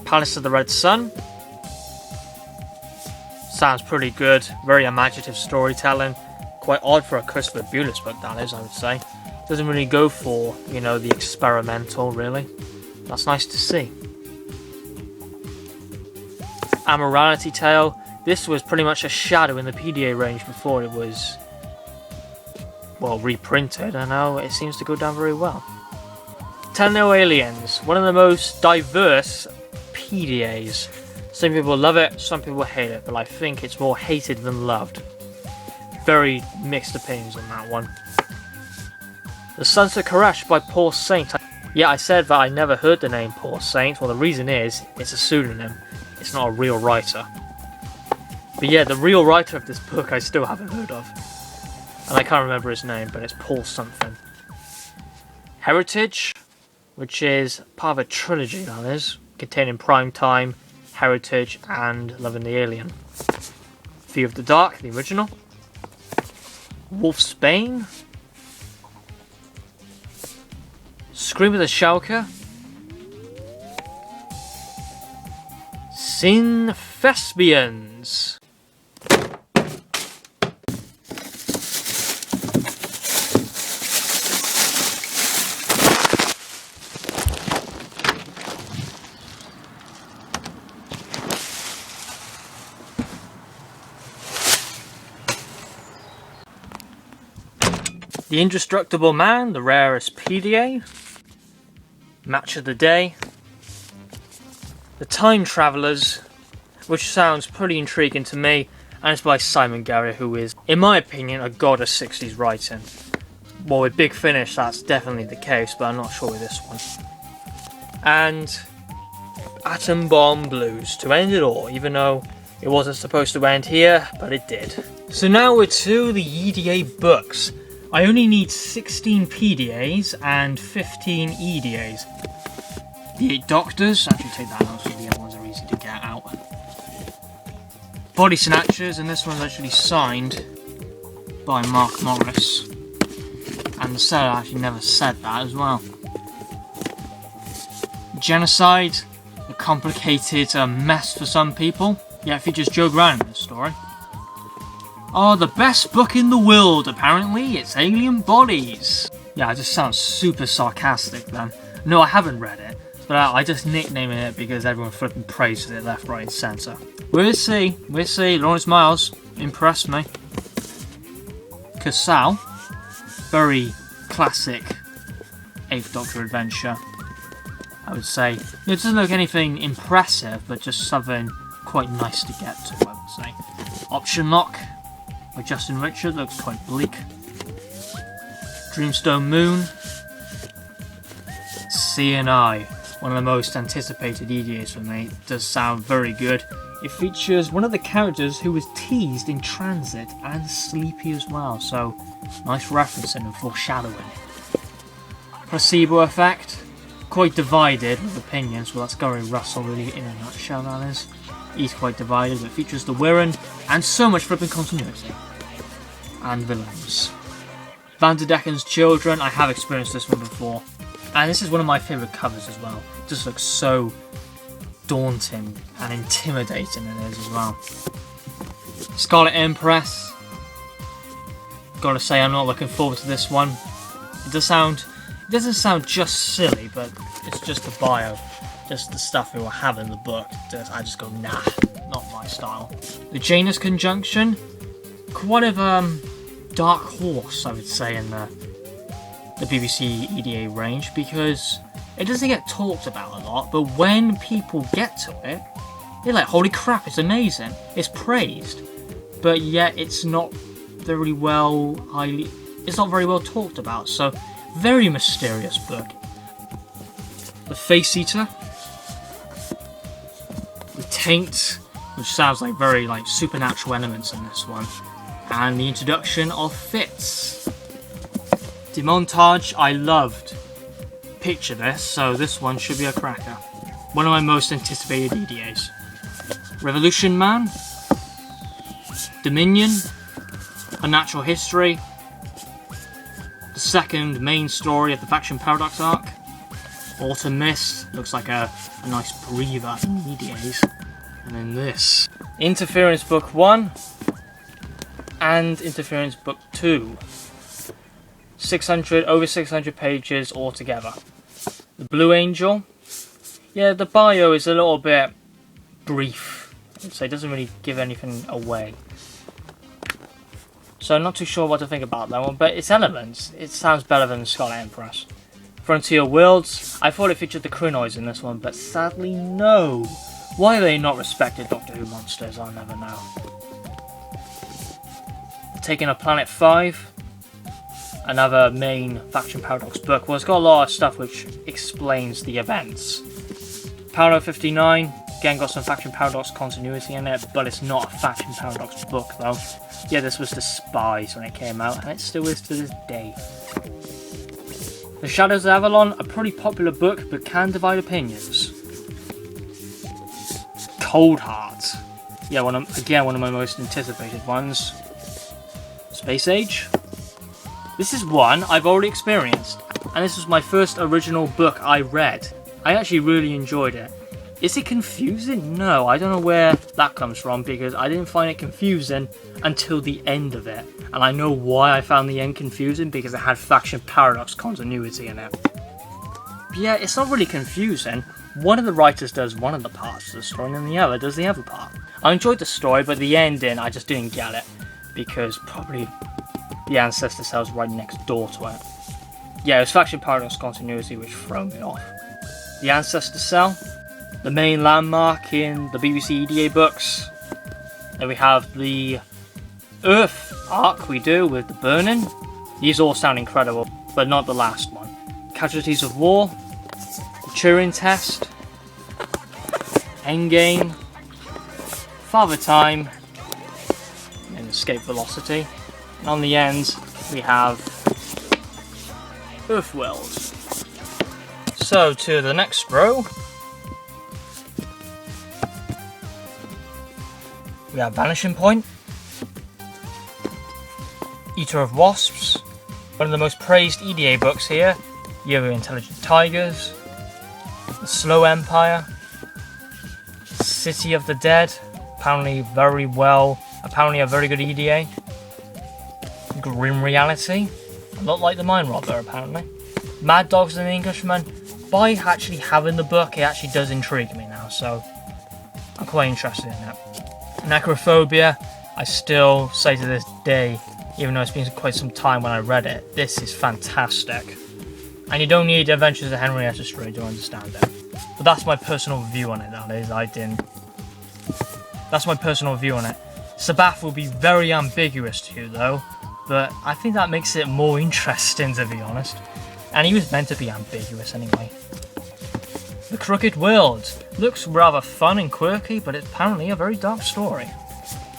Palace of the Red Sun. Sounds pretty good. Very imaginative storytelling. Quite odd for a Christopher Bulis book, that is, I would say. Doesn't really go for, you know, the experimental, really. That's nice to see. A Morality Tale. This was pretty much a shadow in the PDA range before it was, well, reprinted. I know it seems to go down very well. Techno Aliens. One of the most diverse PDAs. Some people love it, some people hate it, but I think it's more hated than loved. Very mixed opinions on that one. The Sunset Crash by Paul Saint. Yeah, I said that I never heard the name Paul Saint. Well, the reason is, it's a pseudonym. It's not a real writer. But yeah, the real writer of this book I still haven't heard of. And I can't remember his name, but it's Paul something. Heritage, which is part of a trilogy, that is, containing Prime Time, Heritage, and Loving the Alien. Fear of the Dark, the original. Wolfsbane. Scream of the Shauker. Synthespians. The Indestructible Man, the rarest PDA. Match of the Day. The Time Travelers, which sounds pretty intriguing to me, and it's by Simon Guerrier, who is, in my opinion, a god of 60s writing. Well, with Big Finish, that's definitely the case, but I'm not sure with this one. And Atom Bomb Blues, to end it all, even though it wasn't supposed to end here, but it did. So now we're to the EDA books. I only need 16 PDAs and 15 EDAs. The 8 Doctors, actually take that out so the other ones are easy to get out. Body Snatchers, and this one's actually signed by Mark Morris. And the seller actually never said that as well. Genocide, a complicated mess for some people. Yeah, it features Joe Grant in this story. Oh, the best book in the world, apparently, it's Alien Bodies. Yeah, I just sound super sarcastic then. No, I haven't read it, but I just nicknaming it because everyone flipping praises it left, right and centre. We'll see, Lawrence Miles impressed me. Casal, very classic 8th Doctor adventure, I would say. It doesn't look anything impressive, but just something quite nice to get to, I would say. Option Lock by Justin Richard, looks quite bleak. Dreamstone Moon. CNI, one of the most anticipated EDAs for me. It does sound very good. It features one of the characters who was teased in Transit and Sleepy as well, so nice referencing and foreshadowing. Placebo Effect, quite divided with opinions. Well, that's Gary Russell really in a nutshell, that is. He's quite divided, but it features the Wirren and so much flipping continuity. And villains. Van der Decken's Children, I have experienced this one before. And this is one of my favourite covers as well. It just looks so daunting and intimidating it is as well. Scarlet Empress. Gotta say, I'm not looking forward to this one. It doesn't sound just silly, but it's just the bio. just the stuff we will have in the book, I just go, nah, not my style. The Janus Conjunction, quite of dark horse, I would say, in the BBC EDA range, because it doesn't get talked about a lot, but when people get to it, they're like, holy crap, it's amazing, it's praised, but yet it's not very well talked about, so very mysterious book. The Face Eater, the Taint, which sounds like very supernatural elements in this one, and the introduction of Fitz. Demontage, I loved. Picture this, so this one should be a cracker. One of my most anticipated EDAs. Revolution Man, Dominion, Unnatural History, the second main story of the Faction Paradox arc. Autumn Mist, looks like a nice breather in EDAs. And then this. Interference Book 1 and Interference Book 2. Over 600 pages altogether. The Blue Angel. Yeah, the bio is a little bit brief. I'd say it doesn't really give anything away. So I'm not too sure what to think about that one, but its elements, it sounds better than Scarlet Empress. Frontier Worlds, I thought it featured the Krynoids in this one, but sadly no. Why are they not respected Doctor Who monsters, I'll never know. Taking a Planet 5, another main Faction Paradox book. Well, it's got a lot of stuff which explains the events. Parallel 59, again got some Faction Paradox continuity in it, but it's not a Faction Paradox book though. Yeah, this was despised when it came out, and it still is to this day. The Shadows of Avalon, a pretty popular book, but can divide opinions. Cold Heart. Yeah, one of my most anticipated ones. Space Age. This is one I've already experienced, and this was my first original book I read. I actually really enjoyed it. Is it confusing? No, I don't know where that comes from, because I didn't find it confusing until the end of it. And I know why I found the end confusing, because it had Faction Paradox continuity in it. But yeah, it's not really confusing. One of the writers does one of the parts of the story, and then the other does the other part. I enjoyed the story, but the ending, I just didn't get it, because probably the Ancestor Cell's right next door to it. Yeah, it was Faction Paradox continuity which threw me off. The Ancestor Cell, the main landmark in the BBC EDA books. Then we have the Earth arc we do with the Burning. These all sound incredible, but not the last one. Casualties of War, the Turing Test, Endgame, Father Time, and Escape Velocity. And on the end, we have Earthworld. So to the next row, we have Vanishing Point, Eater of Wasps, one of the most praised EDA books here, Year of Intelligent Tigers, The Slow Empire, City of the Dead, apparently a very good EDA, Grim Reality, a lot like the Mind Robber apparently, Mad Dogs and the Englishman. By actually having the book, it actually does intrigue me now, so I'm quite interested in that. Necrophobia, I still say to this day, even though it's been quite some time when I read it, this is fantastic. And you don't need Adventures of Henrietta Street to understand it. But that's my personal view on it, that is. That's my personal view on it. Sabbath will be very ambiguous to you though, but I think that makes it more interesting, to be honest. And he was meant to be ambiguous anyway. The Crooked World looks rather fun and quirky, but it's apparently a very dark story.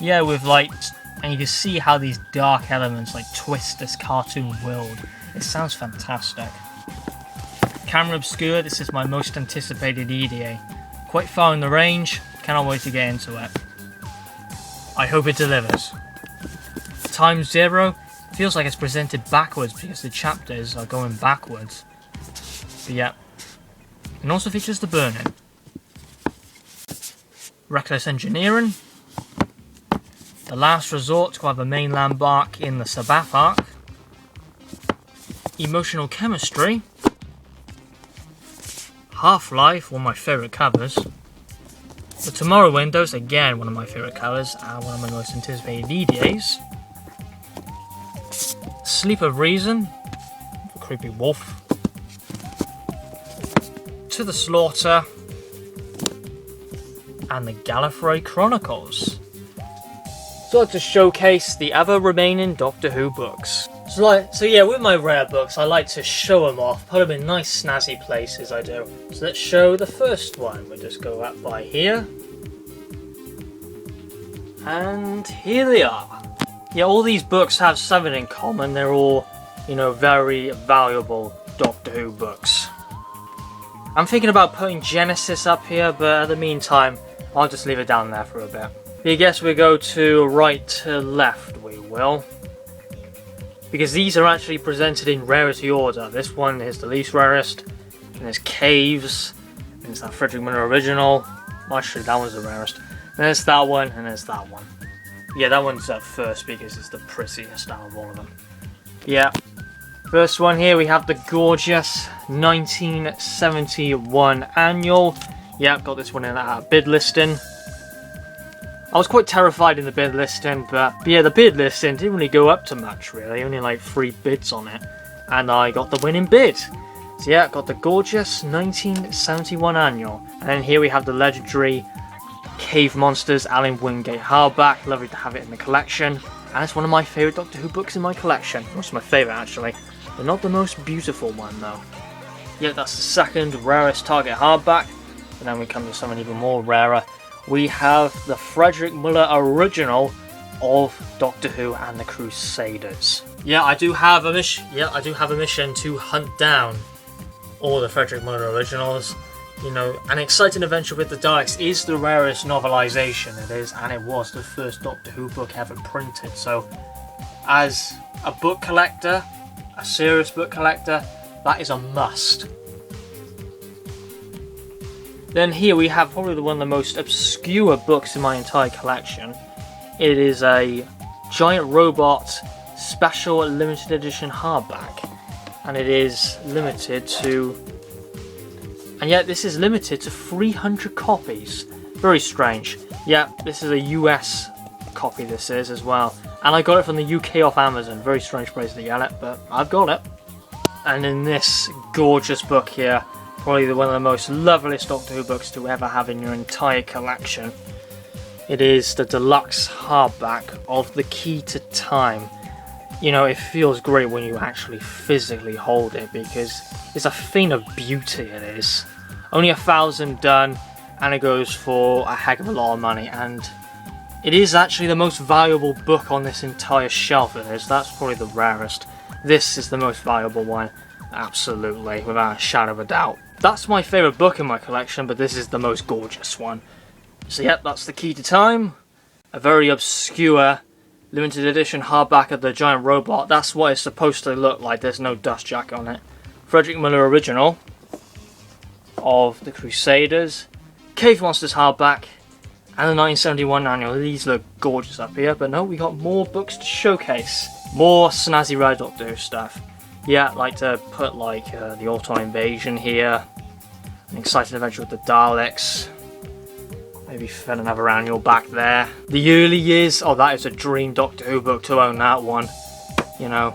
Yeah, with and you can see how these dark elements twist this cartoon world. It sounds fantastic. Camera Obscura, this is my most anticipated EDA. Quite far in the range, cannot wait to get into it. I hope it delivers. Time Zero feels like it's presented backwards because the chapters are going backwards. But yeah. And also features the Burning. Reckless Engineering. The Last Resort to have a main landmark in the Sabbath arc. Emotional Chemistry. Half-Life, one of my favourite covers. The Tomorrow Windows, again one of my favourite covers and one of my most anticipated DDAs. Sleep of Reason, the creepy wolf. To the Slaughter, and the Gallifrey Chronicles. So to showcase the other remaining Doctor Who books. So yeah, with my rare books, I like to show them off, put them in nice snazzy places, I do. So let's show the first one. We'll just go up by here. And here they are. Yeah, all these books have something in common. They're all, you know, very valuable Doctor Who books. I'm thinking about putting Genesis up here, but in the meantime, I'll just leave it down there for a bit. I guess we go to right to left, we will. Because these are actually presented in rarity order. This one is the least rarest, and there's Caves, and there's that Frederick Miller original. Actually, that one's the rarest. And there's that one, and there's that one. Yeah, that one's up first because it's the prettiest out of all of them. Yeah. First one here, we have the gorgeous 1971 annual. Yeah, got this one in that bid listing. I was quite terrified in the bid listing, but yeah, the bid listing didn't really go up to much, really. Only like 3 bids on it. And I got the winning bid. So yeah, got the gorgeous 1971 annual. And then here we have the legendary Cave Monsters Alan Wingate hardback. Lovely to have it in the collection. And it's one of my favourite Doctor Who books in my collection. Most of my favourite, actually. But not the most beautiful one, though. Yeah, that's the second rarest Target hardback. And then we come to something even more rarer. We have the Frederick Miller original of Doctor Who and the Crusaders. Yeah, I do have a mission. Yeah, I do have a mission to hunt down all the Frederick Miller originals. You know, An Exciting Adventure with the Daleks is the rarest novelization it is, and it was the first Doctor Who book ever printed. So, as a book collector, a serious book collector, that is a must. Then here we have probably one of the most obscure books in my entire collection. It is a Giant Robot Special Limited Edition hardback. And it is limited to... And yet this is limited to 300 copies. Very strange. Yeah, this is a US copy this is as well. And I got it from the UK off Amazon. Very strange place to get it, but I've got it. And in this gorgeous book here, probably one of the most loveliest Doctor Who books to ever have in your entire collection. It is the deluxe hardback of The Key to Time. You know, it feels great when you actually physically hold it because it's a thing of beauty, it is. Only 1,000 done, and it goes for a heck of a lot of money, and it is actually the most valuable book on this entire shelf, it is. That's probably the rarest. This is the most valuable one, absolutely, without a shadow of a doubt. That's my favourite book in my collection, but this is the most gorgeous one. So yep, that's The Key to Time. A very obscure limited edition hardback of the Giant Robot. That's what it's supposed to look like. There's no dust jacket on it. Frederick Miller original of the Crusaders. Cave Monsters hardback. And the 1971 annual. These look gorgeous up here. But no, we got more books to showcase. More snazzy rare Doctor Who stuff. Yeah, I'd like to put like the Auton Invasion here. An Exciting Adventure with the Daleks. Maybe fit another annual back there. The early years, oh that is a dream Doctor Who book to own that one. You know,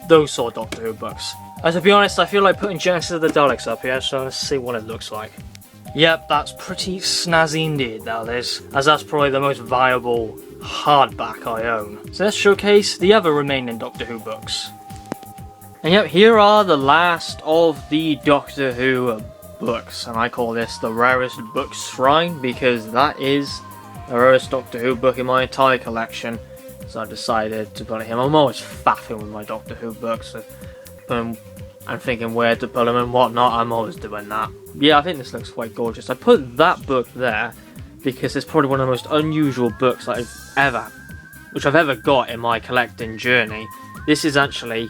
those sort of Doctor Who books. To be honest, I feel like putting Genesis of the Daleks up here, so let's see what it looks like. Yep, that's pretty snazzy indeed, that is. As that's probably the most viable hardback I own. So let's showcase the other remaining Doctor Who books. And yep, here are the last of the Doctor Who books, and I call this the rarest book shrine because that is the rarest Doctor Who book in my entire collection. So I decided to put it here. I'm always faffing with my Doctor Who books and thinking where to put them and whatnot. I'm always doing that. Yeah, I think this looks quite gorgeous. I put that book there because it's probably one of the most unusual books that I've ever got in my collecting journey. This is actually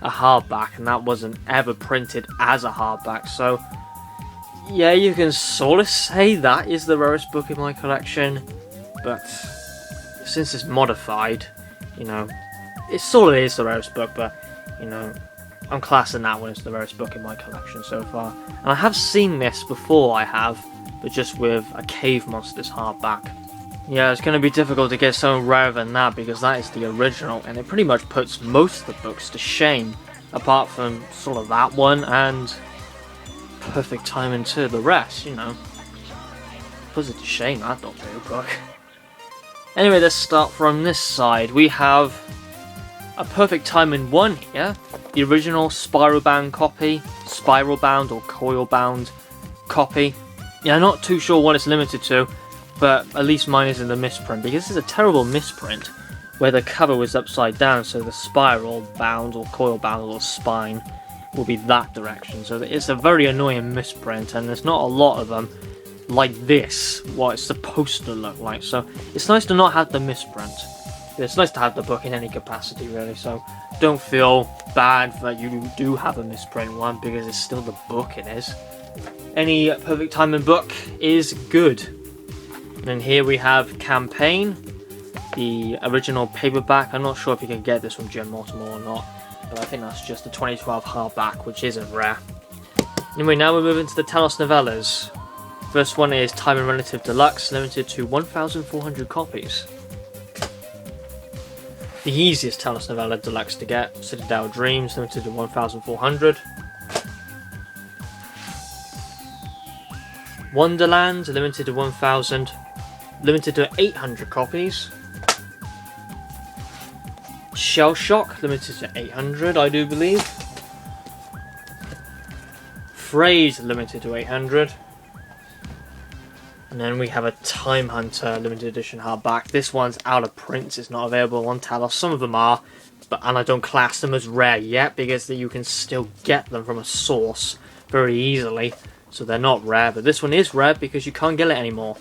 a hardback, and that wasn't ever printed as a hardback, so yeah, you can sort of say that is the rarest book in my collection, but since it's modified, you know, it sort of is the rarest book, but you know, I'm classing that one as the rarest book in my collection so far. And I have seen this before, but just with a Cave Monsters hardback. Yeah, it's going to be difficult to get something rarer than that because that is the original, and it pretty much puts most of the books to shame, apart from sort of that one and Perfect Timing 2. The rest, you know, puts it to shame, that Doctor Who book. Anyway, let's start from this side. We have a Perfect Timing 1 here, the original spiral bound copy, spiral bound or coil bound copy. Yeah, I'm not too sure what it's limited to, but at least mine is in the misprint, because this is a terrible misprint where the cover was upside down, so the spiral bound or coil bound or spine will be that direction. So it's a very annoying misprint, and there's not a lot of them like this, what it's supposed to look like. So it's nice to not have the misprint. It's nice to have the book in any capacity, really, so don't feel bad that you do have a misprint one, because it's still the book it is. Any Perfect Timing book is good. And then here we have Campaign, the original paperback. I'm not sure if you can get this from Jim Mortimer or not, but I think that's just the 2012 hardback, which isn't rare. Anyway, now we're moving to the Talos novellas. First one is Time and Relative Deluxe, limited to 1,400 copies. The easiest Talos novella deluxe to get, Citadel Dreams, limited to 1,400. Wonderland, limited to 1,000, limited to 800 copies. Shell Shock, limited to 800, I do believe. Phrase, limited to 800. And then we have a Time Hunter limited edition hardback. This one's out of print, it's not available on Talos. Some of them are, and I don't class them as rare yet because you can still get them from a source very easily. So they're not rare, but this one is rare because you can't get it anymore.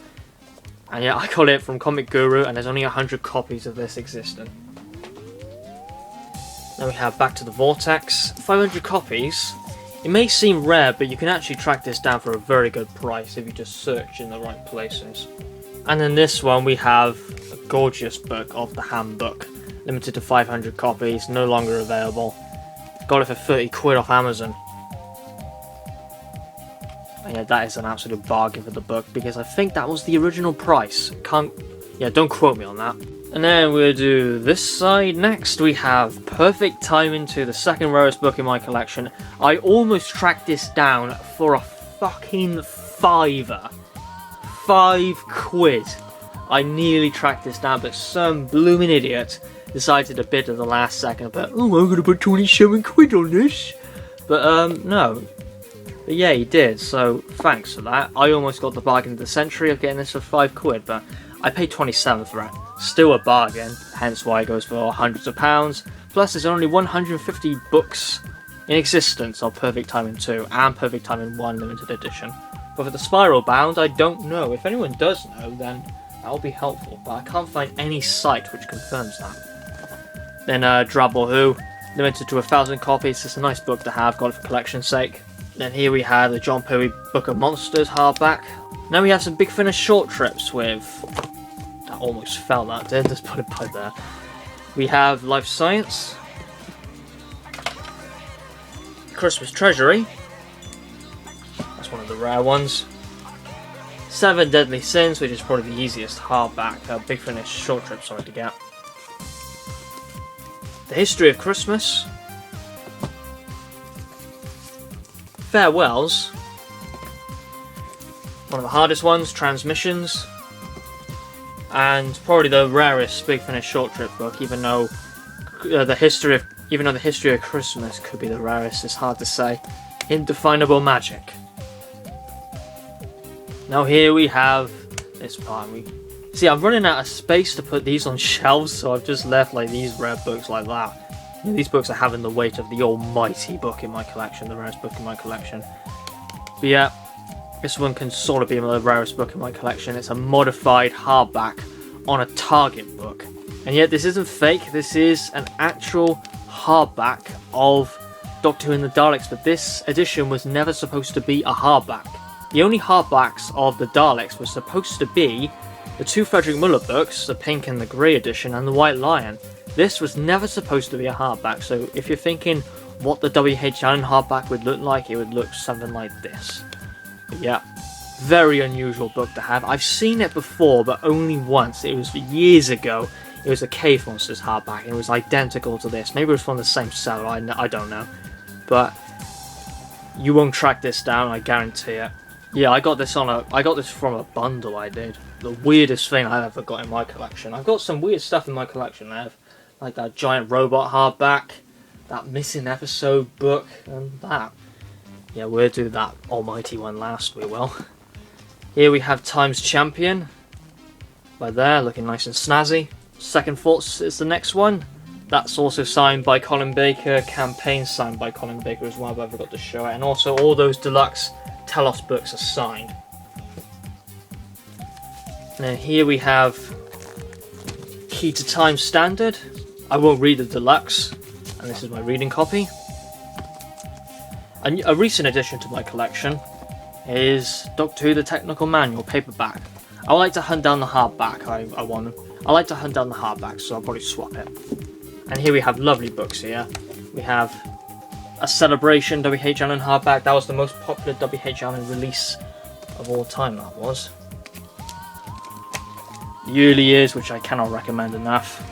And yeah, I got it from Comic Guru, and there's only 100 copies of this existing. Then we have Back to the Vortex, 500 copies. It may seem rare, but you can actually track this down for a very good price if you just search in the right places. And in this one we have a gorgeous book of the Handbook, limited to 500 copies, no longer available. Got it for 30 quid off Amazon. And yeah, that is an absolute bargain for the book, because I think that was the original price. Don't quote me on that. And then we'll do this side next. We have Perfect Timing 2, the second rarest book in my collection. I almost tracked this down for a fucking fiver. 5 quid. I nearly tracked this down, but some blooming idiot decided to bid at the last second. But oh, I'm gonna put 27 quid on this. But no. But yeah, he did. So thanks for that. I almost got the bargain of the century of getting this for 5 quid, but I paid 27 for it. Still a bargain, hence why it goes for hundreds of pounds. Plus there's only 150 books in existence of Perfect Timing 2 and Perfect Timing 1 limited edition. But for the spiral bound, I don't know. If anyone does know, then that will be helpful, but I can't find any site which confirms that. Then Drabble Who, limited to 1,000 copies. It's a nice book to have, got it for collection's sake. Then here we have the John Perry Book of Monsters hardback. Now we have some Big Finish short trips with... I almost fell that, did just put it by there. We have Life Science, Christmas Treasury, that's one of the rare ones. 7 Deadly Sins, which is probably the easiest hardback Big Finish short trip to get. The History of Christmas, Farewells, one of the hardest ones, Transmissions, and probably the rarest Big Finish short trip book. Even though the history of Christmas could be the rarest, it's hard to say. Indefinable Magic. Now here we have this part. See, I'm running out of space to put these on shelves, so I've just left like these rare books like that. These books are having the weight of the almighty book in my collection, the rarest book in my collection. But yeah, this one can sort of be the rarest book in my collection. It's a modified hardback on a Target book. And yet this isn't fake, this is an actual hardback of Doctor Who and the Daleks, but this edition was never supposed to be a hardback. The only hardbacks of the Daleks were supposed to be the 2 Frederick Muller books, the pink and the grey edition, and the White Lion. This was never supposed to be a hardback, so if you're thinking, what the W.H. Allen hardback would look like, it would look something like this. But yeah, very unusual book to have. I've seen it before, but only once. It was years ago. It was a Cave Monsters hardback, and it was identical to this. Maybe it was from the same seller, I don't know. But you won't track this down, I guarantee it. Yeah, I got this from a bundle I did. The weirdest thing I've ever got in my collection. I've got some weird stuff in my collection. I have like that giant robot hardback, that missing episode book, and that. Yeah, we'll do that almighty one last, we will. Here we have Times Champion. By there, looking nice and snazzy. Second Thoughts is the next one. That's also signed by Colin Baker. Campaign signed by Colin Baker as well, but I forgot to show it. And also all those deluxe Telos books are signed. Now here we have Key to Time Standard. I won't read the deluxe, and this is my reading copy. A recent addition to my collection is Doctor Who: The Technical Manual paperback. I like to hunt down the hardback. I like to hunt down the hardback, so I'll probably swap it. And here we have lovely books here. We have a Celebration W.H. Allen hardback. That was the most popular W.H. Allen release of all time, that was. The Early Years, which I cannot recommend enough.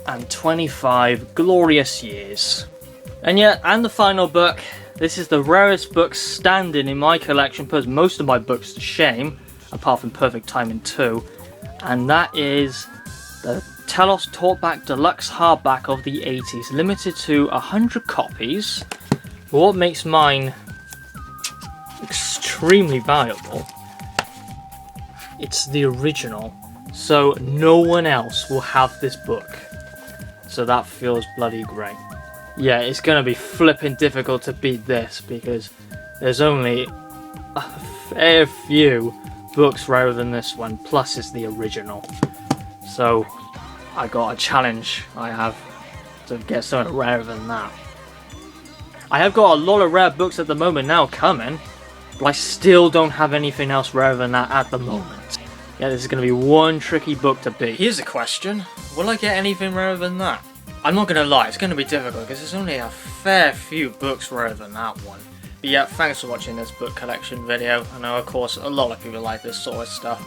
And 25 Glorious Years. And the final book. This is the rarest book standing in my collection, puts most of my books to shame, apart from Perfect Timing 2. And that is the Telos Talkback Deluxe Hardback of the 80s, limited to 100 copies. But what makes mine extremely valuable, it's the original, so no one else will have this book. So that feels bloody great. Yeah, it's going to be flipping difficult to beat this, because there's only a fair few books rarer than this one, plus it's the original. So I got a challenge I have to get something rarer than that. I have got a lot of rare books at the moment now coming, but I still don't have anything else rarer than that at the moment. Yeah, this is going to be one tricky book to beat. Here's a question. Will I get anything rarer than that? I'm not going to lie, it's going to be difficult because there's only a fair few books rarer than that one. But yeah, thanks for watching this book collection video. I know, of course, a lot of people like this sort of stuff.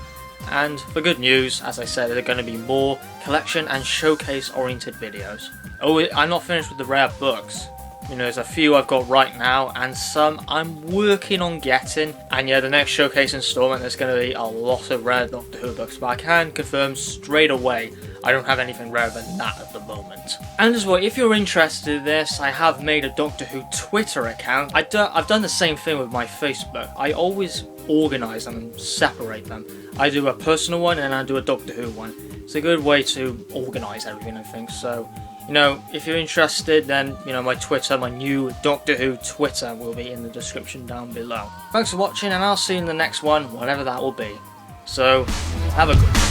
And for good news, as I said, there are going to be more collection and showcase oriented videos. Oh, I'm not finished with the rare books. You know, there's a few I've got right now, and some I'm working on getting. And yeah, the next showcase installment, there's going to be a lot of rare Doctor Who books, but I can confirm straight away, I don't have anything rarer than that at the moment. And as well, if you're interested in this, I have made a Doctor Who Twitter account. I've done the same thing with my Facebook. I always organise them and separate them. I do a personal one and I do a Doctor Who one. It's a good way to organise everything, I think. So, you know, if you're interested, then, you know, my Twitter, my new Doctor Who Twitter will be in the description down below. Thanks for watching, and I'll see you in the next one, whatever that will be. So, have a good one.